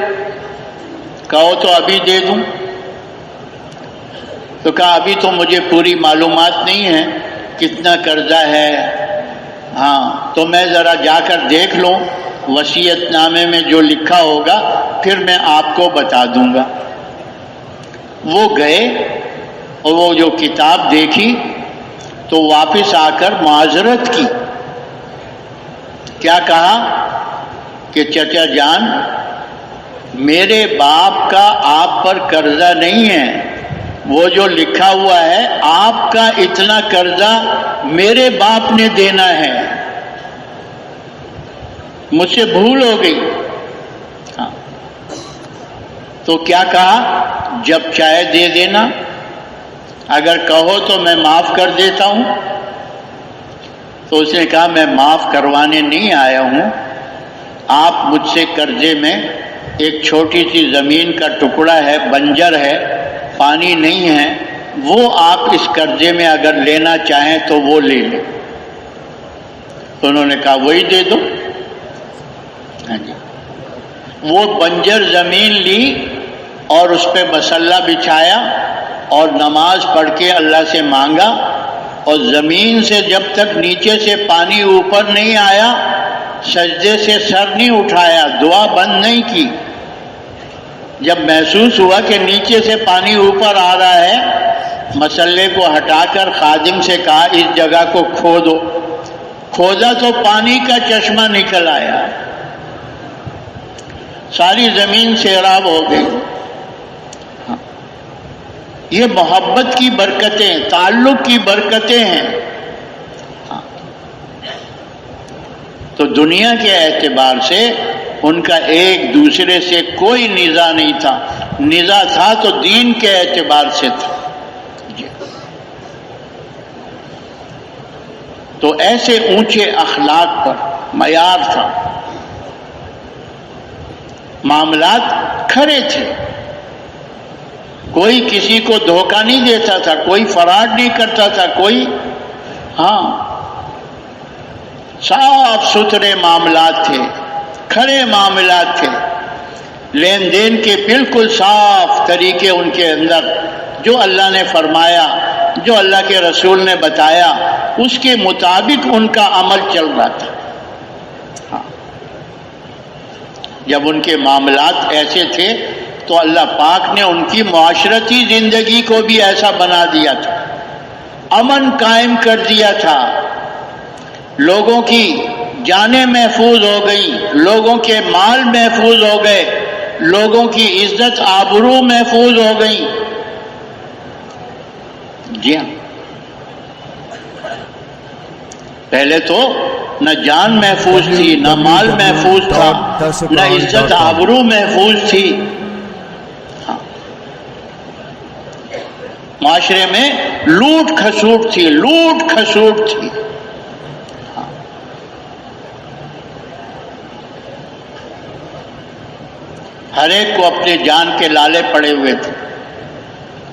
کہو تو ابھی دے دوں۔ تو کہا ابھی تو مجھے پوری معلومات نہیں ہے کتنا قرضہ ہے، ہاں تو میں ذرا جا کر دیکھ لوں، وصیت نامے میں جو لکھا ہوگا پھر میں آپ کو بتا دوں گا۔ وہ گئے اور وہ جو کتاب دیکھی تو واپس آ کر معذرت کی۔ کیا کہا کہ چچا جان، میرے باپ کا آپ پر قرضہ نہیں ہے، وہ جو لکھا ہوا ہے آپ کا اتنا قرضہ میرے باپ نے دینا ہے، مجھ سے بھول ہو گئی۔ ہاں، تو کیا کہا؟ جب چاہے دے دینا، اگر کہو تو میں معاف کر دیتا ہوں۔ تو اس نے کہا میں معاف کروانے نہیں آیا ہوں، آپ مجھ سے قرضے میں ایک چھوٹی سی زمین کا ٹکڑا ہے، بنجر ہے، پانی نہیں ہے، وہ آپ اس قرضے میں اگر لینا چاہیں تو وہ لے لیں۔ تو انہوں نے کہا وہی دے دو۔ ہاں جی، وہ بنجر زمین لی اور اس پہ مصلی بچھایا اور نماز پڑھ کے اللہ سے مانگا، اور زمین سے جب تک نیچے سے پانی اوپر نہیں آیا سجدے سے سر نہیں اٹھایا، دعا بند نہیں کی۔ جب محسوس ہوا کہ نیچے سے پانی اوپر آ رہا ہے، مصلے کو ہٹا کر خادم سے کہا اس جگہ کو کھودو۔ کھودا تو پانی کا چشمہ نکل آیا، ساری زمین سیراب ہو گئی۔ یہ محبت کی برکتیں، تعلق کی برکتیں ہیں۔ تو دنیا کے اعتبار سے ان کا ایک دوسرے سے کوئی نزاع نہیں تھا، نزاع تھا تو دین کے اعتبار سے تھا۔ جی، تو ایسے اونچے اخلاق پر معیار تھا، معاملات کھرے تھے، کوئی کسی کو دھوکہ نہیں دیتا تھا، کوئی فراڈ نہیں کرتا تھا، کوئی، ہاں صاف ستھرے معاملات تھے، کھڑے معاملات تھے، لین دین کے بالکل صاف طریقے ان کے اندر، جو اللہ نے فرمایا، جو اللہ کے رسول نے بتایا اس کے مطابق ان کا عمل چل رہا تھا۔ ہاں، جب ان کے معاملات ایسے تھے تو اللہ پاک نے ان کی معاشرتی زندگی کو بھی ایسا بنا دیا تھا، امن قائم کر دیا تھا، لوگوں کی جانیں محفوظ ہو گئیں، لوگوں کے مال محفوظ ہو گئے، لوگوں کی عزت آبرو محفوظ ہو گئیں۔ جی ہاں، پہلے تو نہ جان محفوظ تھی، نہ مال محفوظ تھا، نہ عزت آبرو محفوظ تھی۔ ہاں، معاشرے میں لوٹ کھسوٹ تھی، لوٹ کھسوٹ تھی۔ ہر ایک کو اپنے جان کے لالے پڑے ہوئے تھے،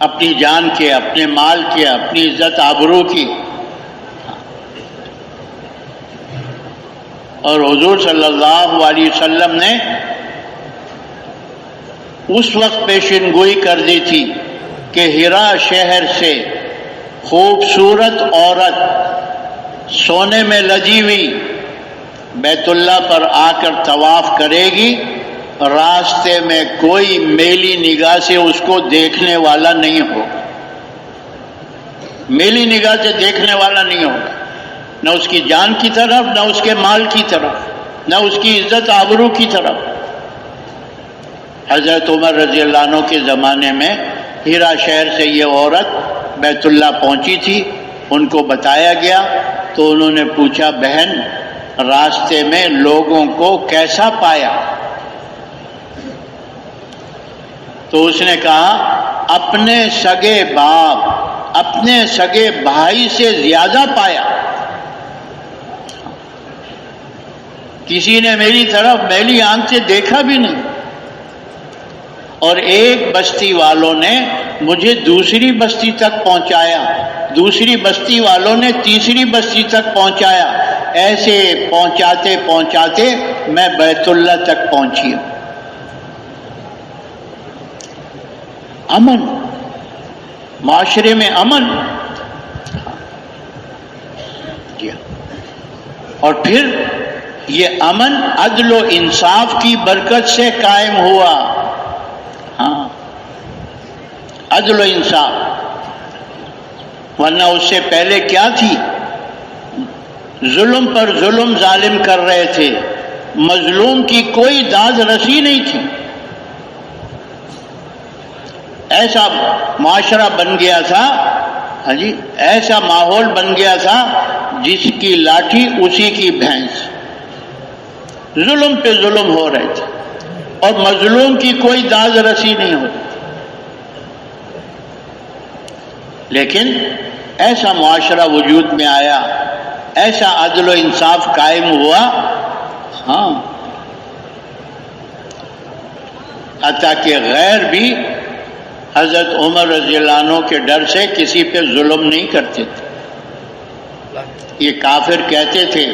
اپنی جان کے، اپنے مال کے، اپنی عزت آبرو کی۔ اور حضور صلی اللہ علیہ وسلم نے اس وقت پیشن گوئی کر دی تھی کہ ہرا شہر سے خوبصورت عورت سونے میں لدی ہوئی بیت اللہ پر آ کر طواف کرے گی، راستے میں کوئی میلی نگاہ سے اس کو دیکھنے والا نہیں ہوگا، میلی نگاہ سے دیکھنے والا نہیں ہوگا، نہ اس کی جان کی طرف، نہ اس کے مال کی طرف، نہ اس کی عزت آبرو کی طرف۔ حضرت عمر رضی اللہ عنہ کے زمانے میں ہیرا شہر سے یہ عورت بیت اللہ پہنچی تھی، ان کو بتایا گیا تو انہوں نے پوچھا بہن راستے میں لوگوں کو کیسا پایا؟ تو اس نے کہا اپنے سگے باپ، اپنے سگے بھائی سے زیادہ پایا، کسی نے میری طرف میلی آنکھ سے دیکھا بھی نہیں، اور ایک بستی والوں نے مجھے دوسری بستی تک پہنچایا، دوسری بستی والوں نے تیسری بستی تک پہنچایا، ایسے پہنچاتے پہنچاتے میں بیت اللہ تک پہنچی ہوں۔ امن، معاشرے میں امن، اور پھر یہ امن عدل و انصاف کی برکت سے قائم ہوا۔ ہاں، عدل و انصاف، ورنہ اس سے پہلے کیا تھی؟ ظلم پر ظلم ظالم کر رہے تھے، مظلوم کی کوئی داد رسی نہیں تھی۔ ایسا معاشرہ بن گیا تھا، ہاں جی، ایسا ماحول بن گیا تھا جس کی لاٹھی اسی کی بھینس، ظلم پہ ظلم ہو رہے تھے اور مظلوم کی کوئی داد رسی نہیں ہوتی۔ لیکن ایسا معاشرہ وجود میں آیا، ایسا عدل و انصاف قائم ہوا، ہاں، حتیٰ کہ غیر بھی حضرت عمر رضی اللہ عنہ کے ڈر سے کسی پہ ظلم نہیں کرتے تھے۔ یہ کافر کہتے تھے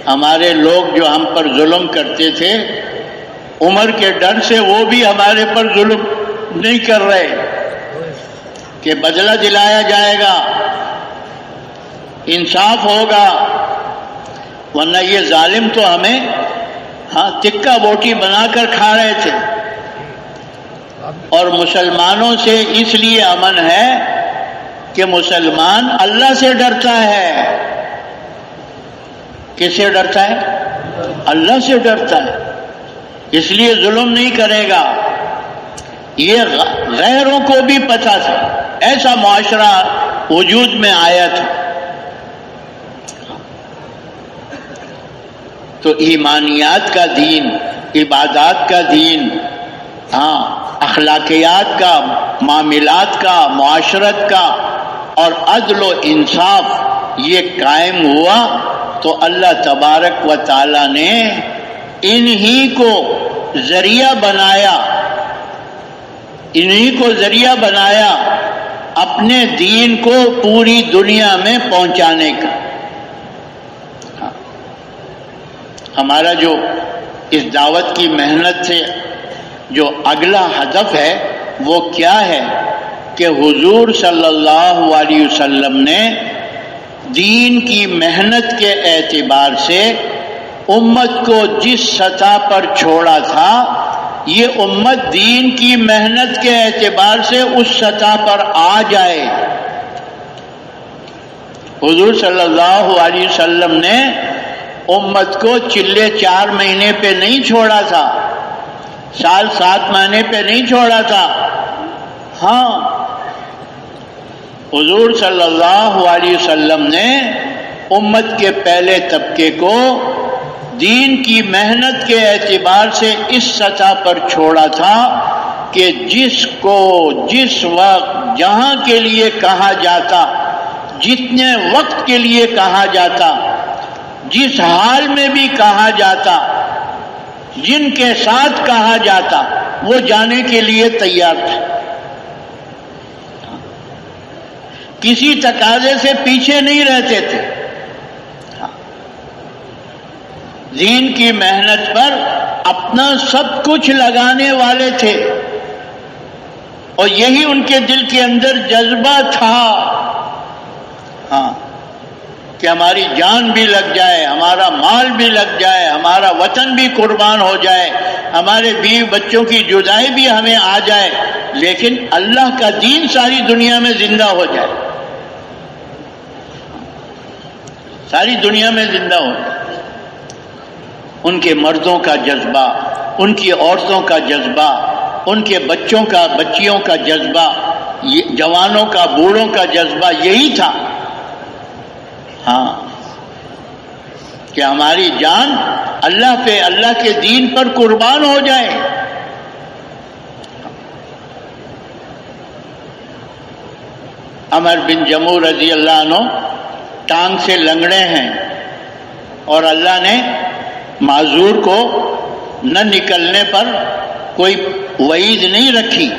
ہمارے لوگ جو ہم پر ظلم کرتے تھے، عمر کے ڈر سے وہ بھی ہمارے پر ظلم نہیں کر رہے کہ بدلہ دلایا جائے گا، انصاف ہوگا، ورنہ یہ ظالم تو ہمیں تکہ بوٹی بنا کر کھا رہے تھے۔ اور مسلمانوں سے اس لیے امن ہے کہ مسلمان اللہ سے ڈرتا ہے۔ کس سے ڈرتا ہے؟ اللہ سے ڈرتا ہے، اس لیے ظلم نہیں کرے گا۔ یہ غیروں کو بھی پتہ تھا، ایسا معاشرہ وجود میں آیا تھا۔ تو ایمانیات کا دین، عبادات کا دین، اخلاقیات کا، معاملات کا، معاشرت کا اور عدل و انصاف یہ قائم ہوا تو اللہ تبارک و تعالی نے انہی کو ذریعہ بنایا، انہی کو ذریعہ بنایا اپنے دین کو پوری دنیا میں پہنچانے کا۔ ہمارا جو اس دعوت کی محنت سے جو اگلا ہدف ہے وہ کیا ہے کہ حضور صلی اللہ علیہ وسلم نے دین کی محنت کے اعتبار سے امت کو جس سطح پر چھوڑا تھا، یہ امت دین کی محنت کے اعتبار سے اس سطح پر آ جائے۔ حضور صلی اللہ علیہ وسلم نے امت کو چلے 4 مہینے پہ نہیں چھوڑا تھا، سال 7 مہینے پہ نہیں چھوڑا تھا۔ ہاں، حضور صلی اللہ علیہ وسلم نے امت کے پہلے طبقے کو دین کی محنت کے اعتبار سے اس سطح پر چھوڑا تھا کہ جس کو جس وقت جہاں کے لیے کہا جاتا، جتنے وقت کے لیے کہا جاتا، جس حال میں بھی کہا جاتا، جن کے ساتھ کہا جاتا، وہ جانے کے لیے تیار تھا، کسی تقاضے سے پیچھے نہیں رہتے تھے۔ دین کی محنت پر اپنا سب کچھ لگانے والے تھے اور یہی ان کے دل کے اندر جذبہ تھا، ہاں، کہ ہماری جان بھی لگ جائے، ہمارا مال بھی لگ جائے، ہمارا وطن بھی قربان ہو جائے، ہمارے بیوی بچوں کی جدائی بھی ہمیں آ جائے، لیکن اللہ کا دین ساری دنیا میں زندہ ہو جائے، ساری دنیا میں زندہ ہو جائے۔ ان کے مردوں کا جذبہ، ان کی عورتوں کا جذبہ، ان کے بچوں کا، بچیوں کا جذبہ، جوانوں کا، بوڑھوں کا جذبہ یہی تھا، ہاں، کہ ہماری جان اللہ پہ، اللہ کے دین پر قربان ہو جائے۔ عمر بن جموح رضی اللہ عنہ ٹانگ سے لنگڑے ہیں، اور اللہ نے معذور کو نہ نکلنے پر کوئی وعید نہیں رکھی،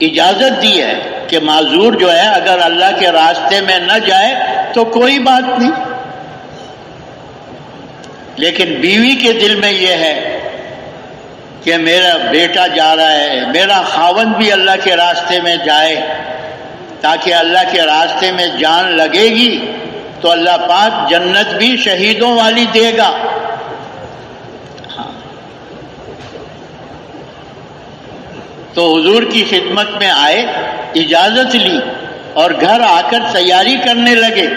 اجازت دی ہے کہ معذور جو ہے اگر اللہ کے راستے میں نہ جائے تو کوئی بات نہیں، لیکن بیوی کے دل میں یہ ہے کہ میرا بیٹا جا رہا ہے، میرا خاوند بھی اللہ کے راستے میں جائے، تاکہ اللہ کے راستے میں جان لگے گی تو اللہ پاک جنت بھی شہیدوں والی دے گا۔ تو حضور کی خدمت میں آئے، اجازت لی اور گھر آ کر تیاری کرنے لگے،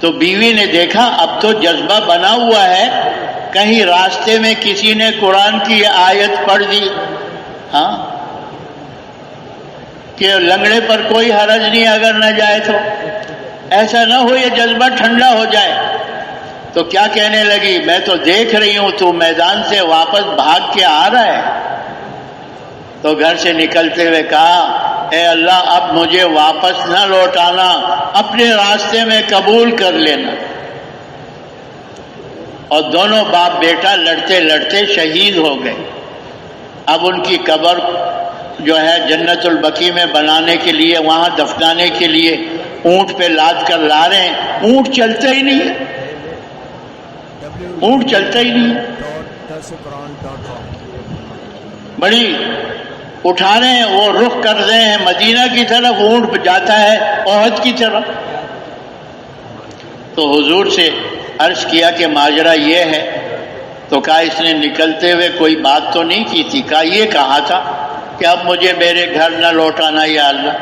تو بیوی نے دیکھا اب تو جذبہ بنا ہوا ہے، کہیں راستے میں کسی نے قرآن کی آیت پڑھ دی، ہاں، کہ لنگڑے پر کوئی حرج نہیں اگر نہ جائے تو، ایسا نہ ہو یہ جذبہ ٹھنڈا ہو جائے۔ تو کیا کہنے لگی، میں تو دیکھ رہی ہوں تو میدان سے واپس بھاگ کے آ رہا ہے۔ تو گھر سے نکلتے ہوئے کہا، اے اللہ اب مجھے واپس نہ لوٹانا، اپنے راستے میں قبول کر لینا۔ اور دونوں باپ بیٹا لڑتے لڑتے شہید ہو گئے۔ اب ان کی قبر جو ہے جنت البقیع میں بنانے کے لیے، وہاں دفنانے کے لیے اونٹ پہ لاد کر لا رہے ہیں، اونٹ چلتا ہی نہیں ہے، اونٹ چلتا ہی نہیں ہے، بڑی اٹھا رہے ہیں، وہ رخ کر رہے ہیں مدینہ کی طرف، اونٹ جاتا ہے احد کی طرف۔ تو حضور سے عرض کیا کہ ماجرا یہ ہے، تو کہا اس نے نکلتے ہوئے کوئی بات تو نہیں کی تھی، کہا یہ کہا تھا کہ اب مجھے میرے گھر نہ لوٹانا یا اللہ۔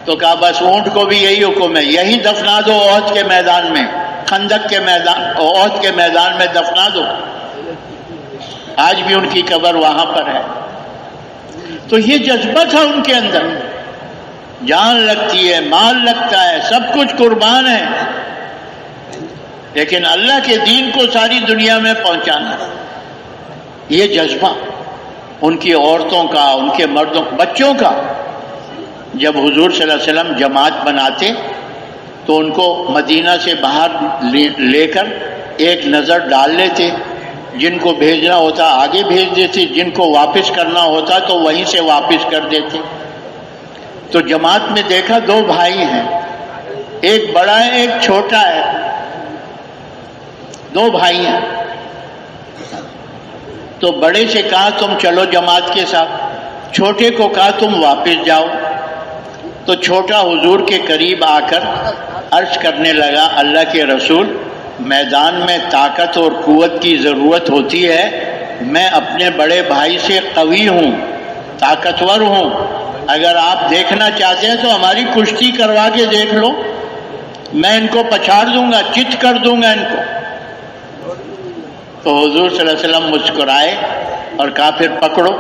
تو کہا بس اونٹ کو بھی یہی حکم ہے، یہی دفنا دو احد کے میدان میں، خندق کے میدان، احد کے میدان میں دفنا دو۔ آج بھی ان کی قبر وہاں پر ہے۔ تو یہ جذبہ تھا ان کے اندر، جان لگتی ہے، مال لگتا ہے، سب کچھ قربان ہے، لیکن اللہ کے دین کو ساری دنیا میں پہنچانا، یہ جذبہ ان کی عورتوں کا، ان کے مردوں، بچوں کا۔ جب حضور صلی اللہ علیہ وسلم جماعت بناتے تو ان کو مدینہ سے باہر لے کر ایک نظر ڈال لیتے، جن کو بھیجنا ہوتا آگے بھیج دیتے، جن کو واپس کرنا ہوتا تو وہیں سے واپس کر دیتے۔ تو جماعت میں دیکھا دو بھائی ہیں، ایک بڑا ہے ایک چھوٹا ہے، دو بھائی ہیں۔ تو بڑے سے کہا تم چلو جماعت کے ساتھ، چھوٹے کو کہا تم واپس جاؤ۔ تو چھوٹا حضور کے قریب آ کر عرض کرنے لگا، اللہ کے رسول، میدان میں طاقت اور قوت کی ضرورت ہوتی ہے، میں اپنے بڑے بھائی سے قوی ہوں، طاقتور ہوں، اگر آپ دیکھنا چاہتے ہیں تو ہماری کشتی کروا کے دیکھ لو، میں ان کو پچھاڑ دوں گا، چت کر دوں گا ان کو۔ تو حضور صلی اللہ علیہ وسلم مسکرائے اور کہا پھر پکڑو۔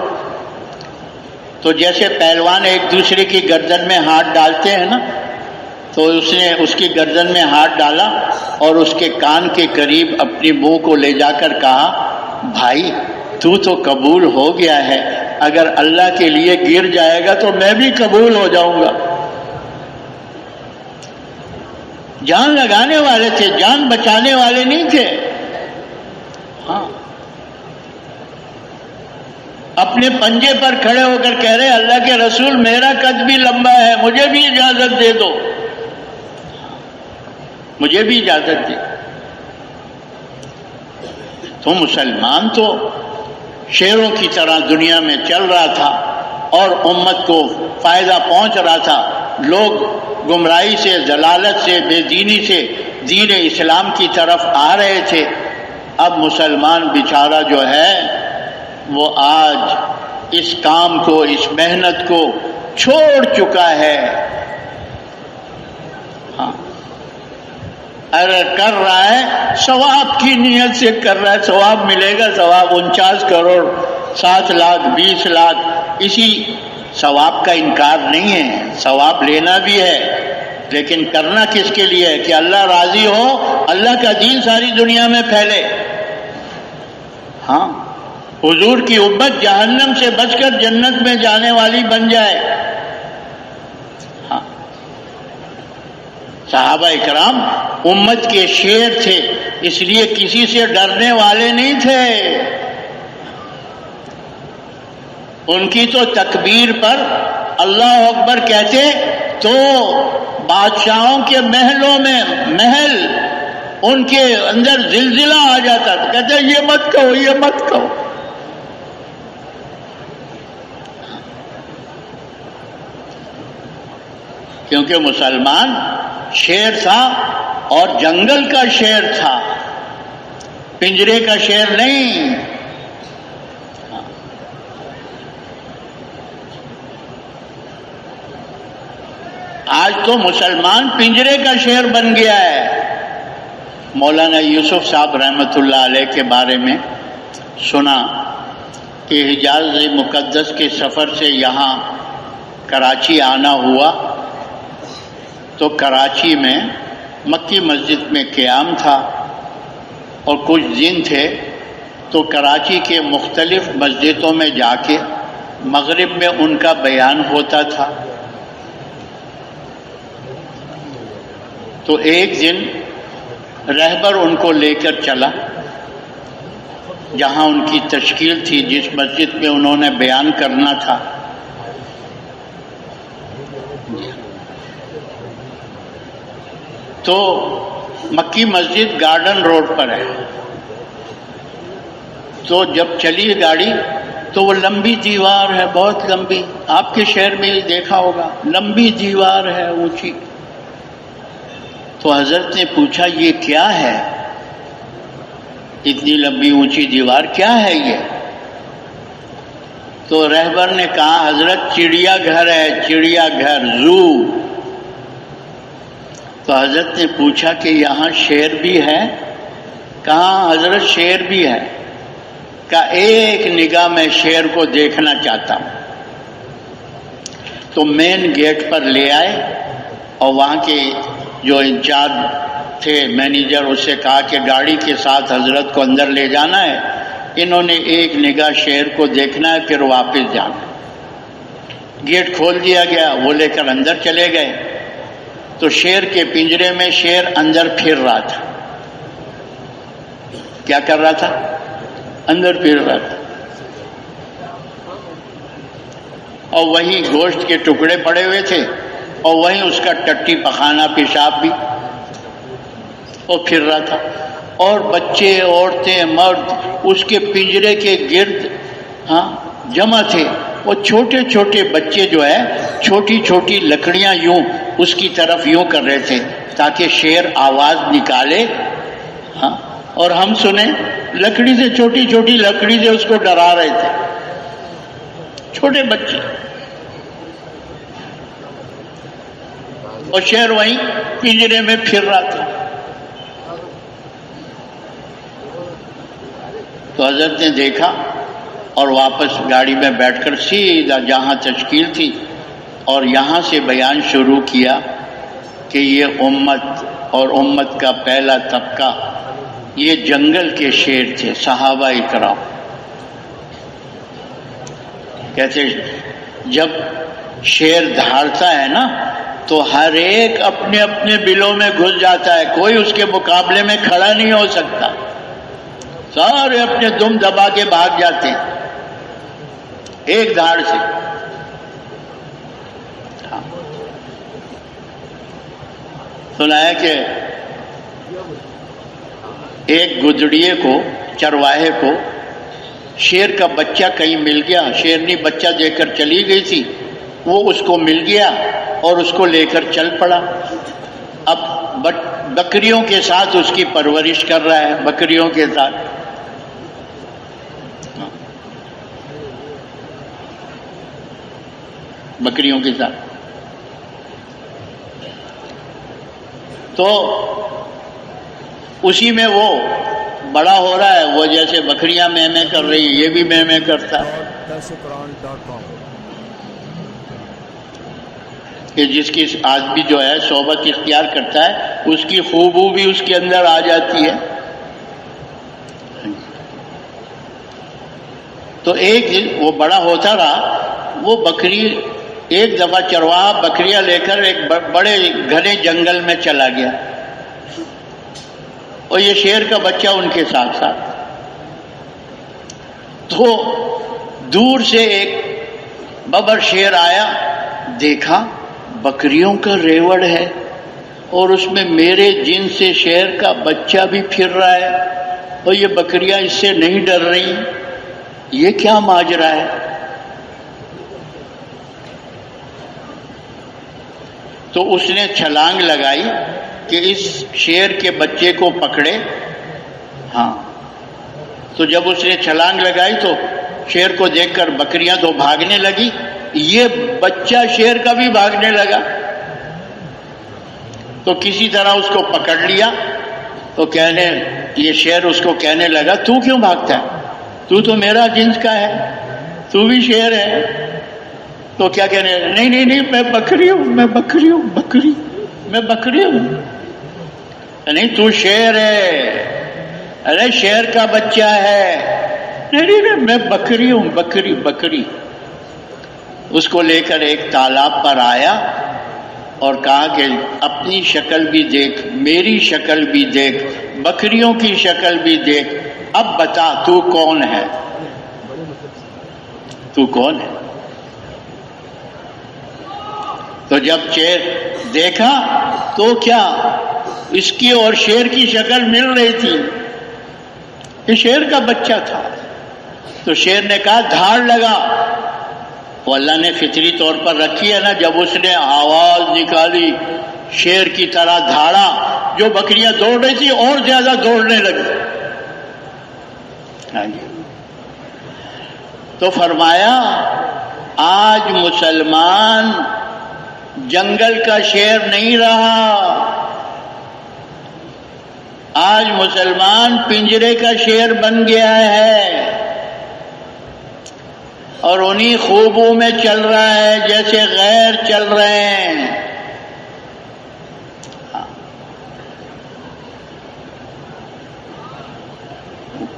تو جیسے پہلوان ایک دوسرے کی گردن میں ہاتھ ڈالتے ہیں نا، تو اس نے اس کی گردن میں ہاتھ ڈالا اور اس کے کان کے قریب اپنی منہ کو لے جا کر کہا، بھائی تو قبول ہو گیا ہے، اگر اللہ کے لیے گر جائے گا تو میں بھی قبول ہو جاؤں گا۔ جان لگانے والے تھے، جان بچانے والے نہیں تھے، ہاں، اپنے پنجے پر کھڑے ہو کر کہہ رہے اللہ کے رسول میرا قد بھی لمبا ہے، مجھے بھی اجازت دے دو، مجھے بھی اجازت دے۔ تو مسلمان تو شیروں کی طرح دنیا میں چل رہا تھا اور امت کو فائدہ پہنچ رہا تھا. لوگ گمراہی سے، ضلالت سے، بے دینی سے دین اسلام کی طرف آ رہے تھے. اب مسلمان بیچارہ جو ہے وہ آج اس کام کو، اس محنت کو چھوڑ چکا ہے. ہاں، اگر کر رہا ہے ثواب کی نیت سے کر رہا ہے، ثواب ملے گا. ثواب 49 کروڑ 7 لاکھ 20 لاکھ، اسی ثواب کا انکار نہیں ہے، ثواب لینا بھی ہے، لیکن کرنا کس کے لیے ہے؟ کہ اللہ راضی ہو، اللہ کا دین ساری دنیا میں پھیلے. ہاں، حضور کی امت جہنم سے بچ کر جنت میں جانے والی بن جائے. ہاں، صحابہ اکرام امت کے شیر تھے، اس لیے کسی سے ڈرنے والے نہیں تھے. ان کی تو تکبیر پر اللہ اکبر کہتے تو بادشاہوں کے محلوں میں محل ان کے اندر زلزلہ آ جاتا تھا. کہتے یہ مت کہو، یہ مت کہو. کیونکہ مسلمان شیر تھا اور جنگل کا شیر تھا، پنجرے کا شیر نہیں. آج تو مسلمان پنجرے کا شیر بن گیا ہے. مولانا یوسف صاحب رحمۃ اللہ علیہ کے بارے میں سنا کہ حجاز مقدس کے سفر سے یہاں کراچی آنا ہوا تو کراچی میں مکی مسجد میں قیام تھا اور کچھ دن تھے تو کراچی کے مختلف مسجدوں میں جا کے مغرب میں ان کا بیان ہوتا تھا. تو ایک دن رہبر ان کو لے کر چلا جہاں ان کی تشکیل تھی، جس مسجد میں انہوں نے بیان کرنا تھا. تو مکی مسجد گارڈن روڈ پر ہے. تو جب چلی گاڑی تو وہ لمبی دیوار ہے، بہت لمبی، آپ کے شہر میں ہی دیکھا ہوگا، لمبی دیوار ہے اونچی. تو حضرت نے پوچھا یہ کیا ہے؟ اتنی لمبی اونچی دیوار کیا ہے یہ؟ تو رہبر نے کہا حضرت چڑیا گھر ہے، چڑیا گھر، زو. تو حضرت نے پوچھا کہ یہاں شیر بھی ہے؟ کہا حضرت شیر بھی ہے. کہا ایک نگاہ میں شیر کو دیکھنا چاہتا ہوں. تو مین گیٹ پر لے آئے اور وہاں کے جو انچارج تھے مینیجر، اس سے کہا کہ گاڑی کے ساتھ حضرت کو اندر لے جانا ہے، انہوں نے ایک نگاہ شیر کو دیکھنا ہے پھر واپس جانا. گیٹ کھول دیا گیا، وہ لے کر اندر چلے گئے. تو شیر کے پنجرے میں شیر اندر پھر رہا تھا. کیا کر رہا تھا؟ اندر پھر رہا تھا. اور وہیں گوشت کے ٹکڑے پڑے ہوئے تھے اور وہیں اس کا ٹٹی پخانا پیشاب بھی اور پھر رہا تھا. اور بچے، عورتیں، مرد اس کے پنجرے کے گرد جمع تھے. وہ چھوٹے چھوٹے بچے جو ہے چھوٹی چھوٹی لکڑیاں یوں اس کی طرف یوں کر رہے تھے تاکہ شیر آواز نکالے اور ہم سنیں. لکڑی سے، چھوٹی چھوٹی لکڑی سے اس کو ڈرا رہے تھے، چھوٹے بچے. اور شیر وہیں پنجرے میں پھر رہا تھا. تو حضرت نے دیکھا اور واپس گاڑی میں بیٹھ کر سیدھا جہاں تشکیل تھی اور یہاں سے بیان شروع کیا کہ یہ امت اور امت کا پہلا طبقہ یہ جنگل کے شیر تھے، صحابہ اکرام. کہتے جب شیر دھاڑتا ہے نا تو ہر ایک اپنے اپنے بلوں میں گھس جاتا ہے، کوئی اس کے مقابلے میں کھڑا نہیں ہو سکتا. سارے اپنے دم دبا کے بھاگ جاتے ہیں ایک دھاڑ سے. سنا ہے کہ ایک گدڑیے کو، چرواہے کو شیر کا بچہ کہیں مل گیا، شیرنی بچہ دے کر چلی گئی تھی، وہ اس کو مل گیا اور اس کو لے کر چل پڑا۔ اب بکریوں کے ساتھ اس کی پرورش کر رہا ہے، بکریوں کے ساتھ۔ بکریوں کے ساتھ تو اسی میں وہ بڑا ہو رہا ہے، وہ جیسے بکریاں میں کر رہی ہیں، یہ بھی میں کرتا ہے کہ جس کی آدمی جو ہے صحبت اختیار کرتا ہے اس کی خوبو بھی اس کے اندر آ جاتی ہے۔ تو ایک دن وہ بڑا ہوتا رہا، وہ بکری ایک دفعہ چرواہا بکریاں لے کر ایک بڑے گھنے جنگل میں چلا گیا، اور یہ شیر کا بچہ ان کے ساتھ ساتھ۔ تو دور سے ایک ببر شیر آیا، دیکھا بکریوں کا ریوڑ ہے اور اس میں میرے جن سے شیر کا بچہ بھی پھر رہا ہے، اور یہ بکریاں اس سے نہیں ڈر رہی، یہ کیا ماجرا ہے؟ تو اس نے چھلانگ لگائی کہ اس شیر کے بچے کو پکڑے۔ ہاں، تو جب اس نے چھلانگ لگائی تو شیر کو دیکھ کر بکریاں تو بھاگنے لگی، یہ بچہ شیر کا بھی بھاگنے لگا، تو کسی طرح اس کو پکڑ لیا۔ تو یہ شیر اس کو کہنے لگا، تو کیوں بھاگتا ہے؟ تو میرا جنس کا ہے، تو بھی شیر ہے۔ تو کیا کہنے لگا، نہیں میں بکری ہوں، میں بکری ہوں، میں بکری ہوں۔ نہیں تو شیر ہے، ارے شیر کا بچہ ہے۔ نہیں میں بکری ہوں، بکری۔ اس کو لے کر ایک تالاب پر آیا اور کہا کہ اپنی شکل بھی دیکھ، میری شکل بھی دیکھ، بکریوں کی شکل بھی دیکھ، اب بتا تو کون ہے؟ تو کون ہے؟ تو جب شیر دیکھا تو کیا اس کی اور شیر کی شکل مل رہی تھی، یہ شیر کا بچہ تھا۔ تو شیر نے کہا دھاڑ لگا، وہ اللہ نے فطری طور پر رکھی ہے نا، جب اس نے آواز نکالی شیر کی طرح دھاڑا، جو بکریاں دوڑ رہی تھی اور زیادہ دوڑنے لگی۔ تو فرمایا آج مسلمان جنگل کا شیر نہیں رہا، آج مسلمان پنجرے کا شیر بن گیا ہے، اور انہی خوبوں میں چل رہا ہے جیسے غیر چل رہے ہیں۔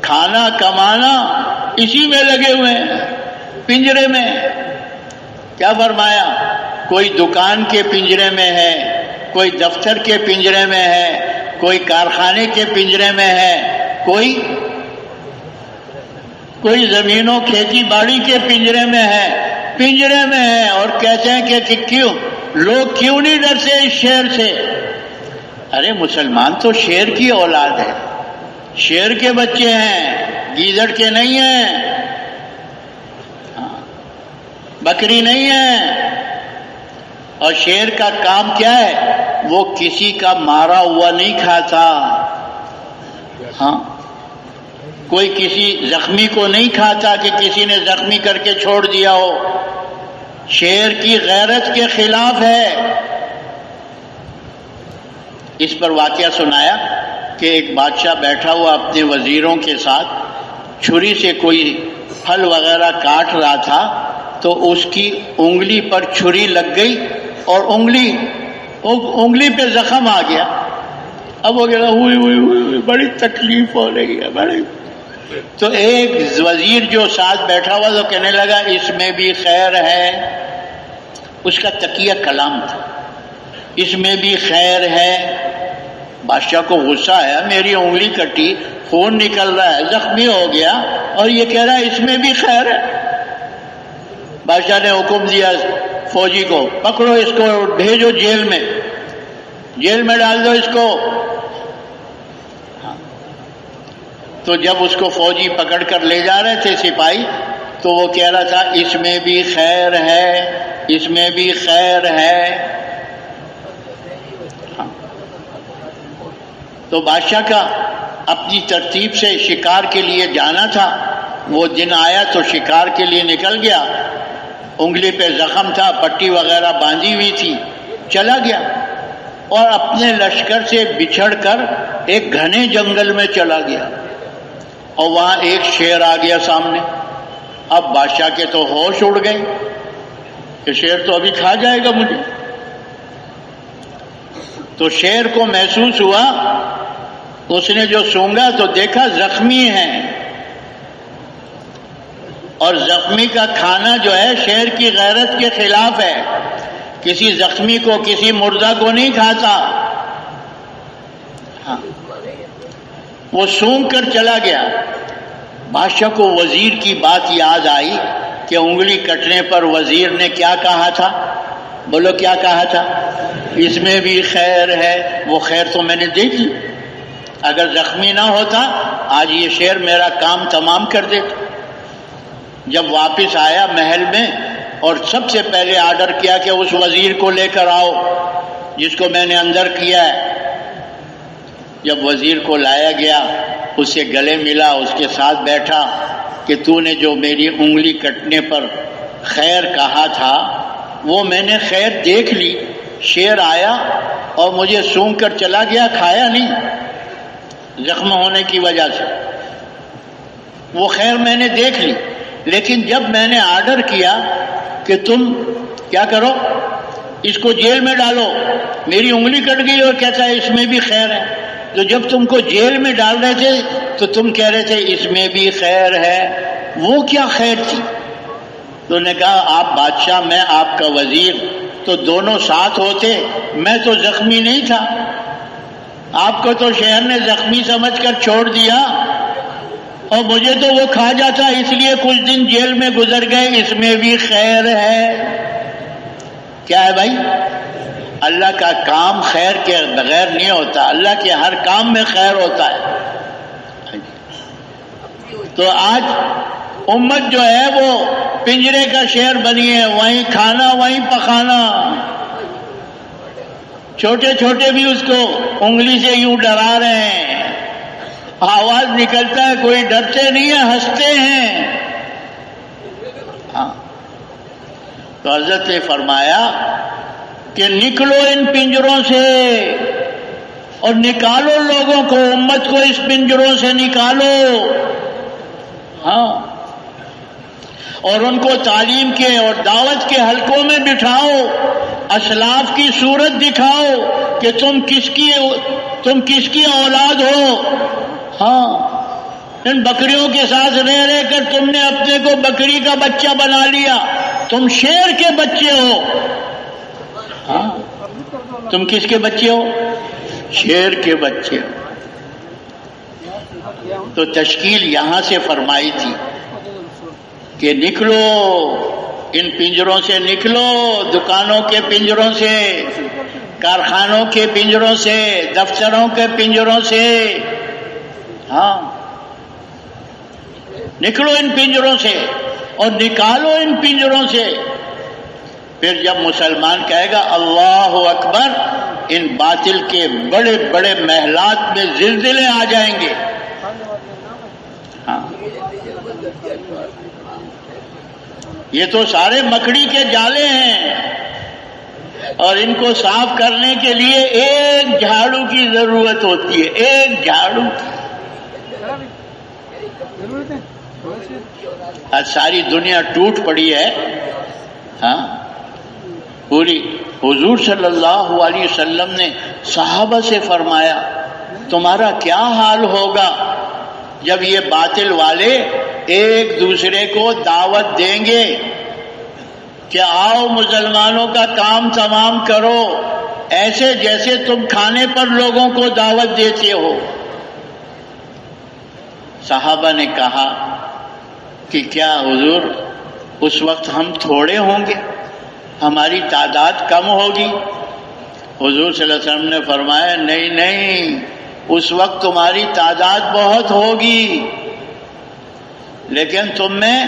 کھانا کمانا اسی میں لگے ہوئے ہیں، پنجرے میں۔ کیا فرمایا؟ کوئی دکان کے پنجرے میں ہے، کوئی دفتر کے پنجرے میں ہے، کوئی کارخانے کے پنجرے میں ہے، کوئی زمینوں کھیتی باڑی کے پنجرے میں ہے، اور کہتے ہیں کہ لوگ کیوں نہیں ڈرتے اس شیر سے؟ ارے مسلمان تو شیر کی اولاد ہے، شیر کے بچے ہیں، گیدڑ کے نہیں ہیں، بکری نہیں ہے۔ اور شیر کا کام کیا ہے؟ وہ کسی کا مارا ہوا نہیں کھاتا، ہاں، کوئی کسی زخمی کو نہیں کھاتا کہ کسی نے زخمی کر کے چھوڑ دیا ہو، شیر کی غیرت کے خلاف ہے۔ اس پر واقعہ سنایا کہ ایک بادشاہ بیٹھا ہوا اپنے وزیروں کے ساتھ چھری سے کوئی پھل وغیرہ کاٹ رہا تھا، تو اس کی انگلی پر چھری لگ گئی اور انگلی پہ زخم آ گیا۔ اب وہ کہتا ہوئی بڑی تکلیف ہو رہی ہے بڑی۔ تو ایک وزیر جو ساتھ بیٹھا ہوا تو کہنے لگا اس میں بھی خیر ہے، اس کا تقیہ کلام تھا، اس میں بھی خیر ہے۔ بادشاہ کو غصہ آیا، میری انگلی کٹی، خون نکل رہا ہے، زخمی ہو گیا، اور یہ کہہ رہا ہے اس میں بھی خیر ہے۔ بادشاہ نے حکم دیا فوجی کو، پکڑو اس کو، بھیجو جیل میں ڈال دو اس کو۔ تو جب اس کو فوجی پکڑ کر لے جا رہے تھے سپاہی، تو وہ کہہ رہا تھا اس میں بھی خیر ہے، اس میں بھی خیر ہے۔ تو بادشاہ کا اپنی ترتیب سے شکار کے لیے جانا تھا، وہ دن آیا تو شکار کے لیے نکل گیا، انگلی پہ زخم تھا، پٹی وغیرہ باندھی ہوئی تھی، چلا گیا اور اپنے لشکر سے بچھڑ کر ایک گھنے جنگل میں چلا گیا، اور وہاں ایک شیر آ گیا سامنے۔ اب بادشاہ کے تو ہوش اڑ گئے کہ شیر تو ابھی کھا جائے گا مجھے۔ تو شیر کو محسوس ہوا، اس نے جو سونگا تو دیکھا زخمی ہے، اور زخمی کا کھانا جو ہے شیر کی غیرت کے خلاف ہے، کسی زخمی کو، کسی مردہ کو نہیں کھاتا۔ ہاں، وہ سونگ کر چلا گیا۔ بادشاہ کو وزیر کی بات یاد آئی کہ انگلی کٹنے پر وزیر نے کیا کہا تھا؟ بولو کیا کہا تھا؟ اس میں بھی خیر ہے۔ وہ خیر تو میں نے دیکھ لی، اگر زخمی نہ ہوتا آج یہ شیر میرا کام تمام کر دیتا۔ جب واپس آیا محل میں اور سب سے پہلے آرڈر کیا کہ اس وزیر کو لے کر آؤ جس کو میں نے اندر کیا ہے۔ جب وزیر کو لایا گیا، اس سے گلے ملا، اس کے ساتھ بیٹھا کہ تو نے جو میری انگلی کٹنے پر خیر کہا تھا وہ میں نے خیر دیکھ لی، شیر آیا اور مجھے سونگ کر چلا گیا، کھایا نہیں زخم ہونے کی وجہ سے، وہ خیر میں نے دیکھ لی۔ لیکن جب میں نے آرڈر کیا کہ تم کیا کرو، اس کو جیل میں ڈالو، میری انگلی کٹ گئی اور کہتا ہے اس میں بھی خیر ہے، تو جب تم کو جیل میں ڈال رہے تھے تو تم کہہ رہے تھے اس میں بھی خیر ہے، وہ کیا خیر تھی؟ تو نے کہا آپ بادشاہ، میں آپ کا وزیر، تو دونوں ساتھ ہوتے، میں تو زخمی نہیں تھا، آپ کو تو شہر نے زخمی سمجھ کر چھوڑ دیا اور مجھے تو وہ کھا جاتا، اس لیے کچھ دن جیل میں گزر گئے، اس میں بھی خیر ہے۔ کیا ہے بھائی؟ اللہ کا کام خیر کے بغیر نہیں ہوتا، اللہ کے ہر کام میں خیر ہوتا ہے۔ تو آج امت جو ہے وہ پنجرے کا شیر بنی ہے، وہیں کھانا وہیں پکانا، چھوٹے چھوٹے بھی اس کو انگلی سے یوں ڈرا رہے ہیں، آواز نکلتا ہے، کوئی ڈرتے نہیں ہے، ہنستے ہیں۔ ہاں، تو حضرت نے فرمایا کہ نکلو ان پنجروں سے اور نکالو لوگوں کو، امت کو اس پنجروں سے نکالو۔ ہاں، اور ان کو تعلیم کے اور دعوت کے حلقوں میں بٹھاؤ، اسلاف کی صورت دکھاؤ کہ تم کس کی اولاد ہو۔ ہاں، ان بکریوں کے ساتھ رہ رہ کر تم نے اپنے کو بکری کا بچہ بنا لیا، تم شیر کے بچے ہو۔ ہاں، تم کس کے بچے ہو؟ شیر کے بچے ہو۔ تو تشکیل یہاں سے فرمائی تھی کہ نکلو ان پنجروں سے، نکلو دکانوں کے پنجروں سے، کارخانوں کے پنجروں سے، دفتروں کے پنجروں سے۔ ہاں، نکلو ان پنجروں سے اور نکالو ان پنجروں سے۔ پھر جب مسلمان کہے گا اللہ اکبر، ان باطل کے بڑے بڑے محلات میں زلزلے آ جائیں گے۔ ہاں، یہ تو سارے مکڑی کے جالے ہیں، اور ان کو صاف کرنے کے لیے ایک جھاڑو کی ضرورت ہوتی ہے، ایک جھاڑو کی۔ آج ساری دنیا ٹوٹ پڑی ہے۔ ہاں، پوری حضور صلی اللہ علیہ وسلم نے صحابہ سے فرمایا تمہارا کیا حال ہوگا جب یہ باطل والے ایک دوسرے کو دعوت دیں گے کہ آؤ مسلمانوں کا کام تمام کرو، ایسے جیسے تم کھانے پر لوگوں کو دعوت دیتے ہو۔ صحابہ نے کہا کہ کیا حضور اس وقت ہم تھوڑے ہوں گے، ہماری تعداد کم ہوگی؟ حضور صلی اللہ علیہ وسلم نے فرمایا نہیں نہیں، اس وقت تمہاری تعداد بہت ہوگی، لیکن تم میں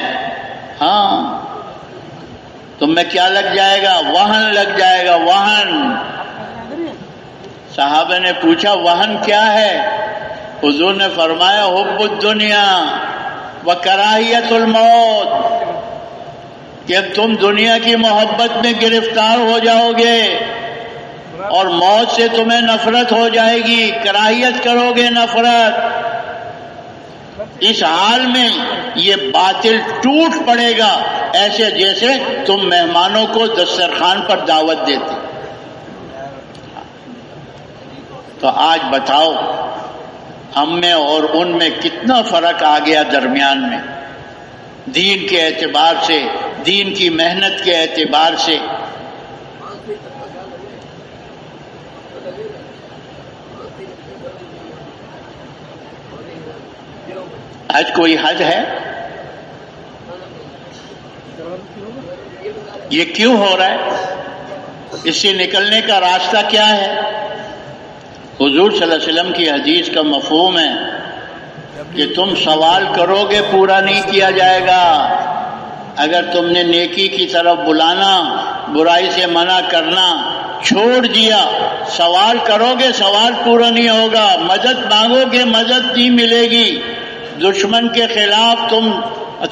تم میں کیا لگ جائے گا؟ وہن لگ جائے گا، وہن۔ صحابہ نے پوچھا وہن کیا ہے؟ حضور نے فرمایا حب الدنیا و کراہیت الموت، کہ تم دنیا کی محبت میں گرفتار ہو جاؤ گے اور موت سے تمہیں نفرت ہو جائے گی، کراہیت کرو گے، نفرت۔ اس حال میں یہ باطل ٹوٹ پڑے گا، ایسے جیسے تم مہمانوں کو دسترخوان پر دعوت دیتے۔ تو آج بتاؤ ہم میں اور ان میں کتنا فرق آ گیا درمیان میں، دین کے اعتبار سے، دین کی محنت کے اعتبار سے۔ آج کوئی حد ہے؟ یہ کیوں ہو رہا ہے؟ اس سے نکلنے کا راستہ کیا ہے؟ حضور صلی اللہ علیہ وسلم کی حدیث کا مفہوم ہے کہ تم سوال کرو گے پورا نہیں کیا جائے گا۔ اگر تم نے نیکی کی طرف بلانا، برائی سے منع کرنا چھوڑ دیا، سوال کرو گے سوال پورا نہیں ہوگا، مدد مانگو گے مدد نہیں ملے گی، دشمن کے خلاف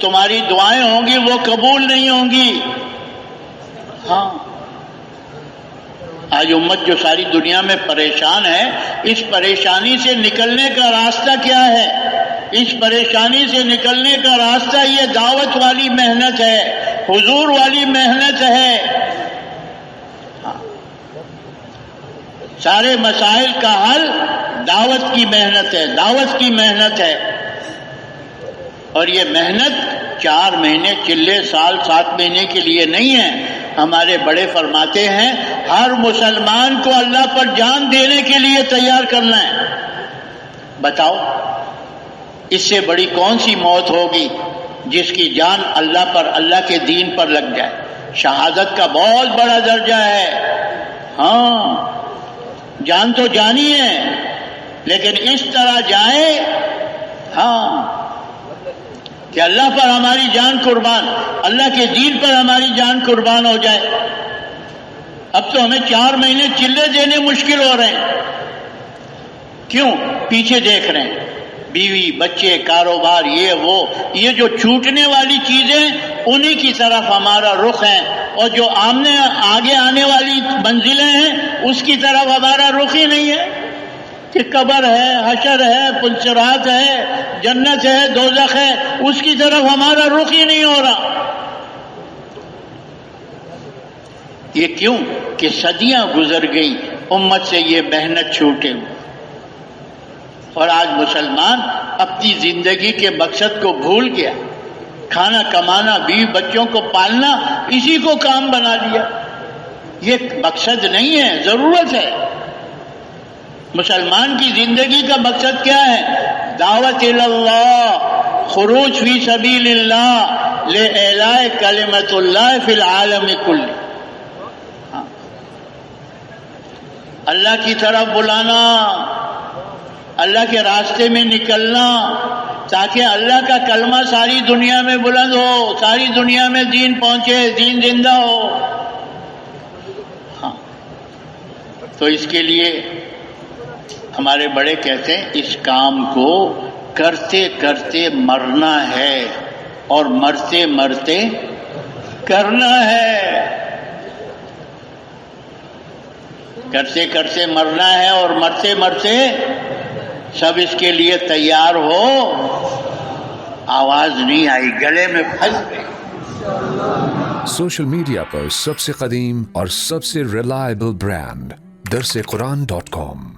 تمہاری دعائیں ہوں گی وہ قبول نہیں ہوں گی۔ ہاں، آج امت جو ساری دنیا میں پریشان ہے، اس پریشانی سے نکلنے کا راستہ کیا ہے؟ اس پریشانی سے نکلنے کا راستہ یہ دعوت والی محنت ہے، حضور والی محنت ہے۔ سارے مسائل کا حل دعوت کی محنت ہے، دعوت کی محنت ہے۔ اور یہ محنت 4 مہینے چلے سال 7 مہینے کے لیے نہیں ہے۔ ہمارے بڑے فرماتے ہیں ہر مسلمان کو اللہ پر جان دینے کے لیے تیار کرنا ہے۔ بتاؤ اس سے بڑی کون سی موت ہوگی جس کی جان اللہ پر، اللہ کے دین پر لگ جائے؟ شہادت کا بہت بڑا درجہ ہے۔ ہاں، جان تو جانی ہے، لیکن اس طرح جائے کہ اللہ پر ہماری جان قربان، اللہ کے دین پر ہماری جان قربان ہو جائے۔ اب تو ہمیں 4 مہینے چلے دینے مشکل ہو رہے ہیں۔ کیوں؟ پیچھے دیکھ رہے ہیں، بیوی بچے کاروبار یہ جو چھوٹنے والی چیزیں انہی کی طرف ہمارا رخ ہے، اور جو آگے آنے والی منزلیں ہیں اس کی طرف ہمارا رخ ہی نہیں ہے کہ قبر ہے، حشر ہے، پلسرات ہے، جنت ہے، دوزخ ہے، اس کی طرف ہمارا رخ ہی نہیں ہو رہا۔ یہ کیوں؟ کہ صدیاں گزر گئیں امت سے یہ محنت چھوٹے ہوئے، اور آج مسلمان اپنی زندگی کے مقصد کو بھول گیا۔ کھانا کمانا، بیوی بچوں کو پالنا، اسی کو کام بنا لیا۔ یہ مقصد نہیں ہے، ضرورت ہے۔ مسلمان کی زندگی کا مقصد کیا ہے؟ دعوت اللہ، خروج فی سبیل اللہ، لإعلاء کلمۃ اللہ فی العالم کل۔ اللہ کی طرف بلانا، اللہ کے راستے میں نکلنا، تاکہ اللہ کا کلمہ ساری دنیا میں بلند ہو، ساری دنیا میں دین پہنچے، دین زندہ ہو۔ ہاں، تو اس کے لیے ہمارے بڑے کہتے ہیں اس کام کو کرتے کرتے مرنا ہے اور مرتے مرتے کرنا ہے۔ کرتے کرتے مرنا ہے اور مرتے مرتے سب اس کے لیے تیار ہو۔ آواز نہیں آئی، گلے میں پھنس گئی۔ سوشل میڈیا پر سب سے قدیم اور سب سے ریلائبل برانڈ درسقرآن.com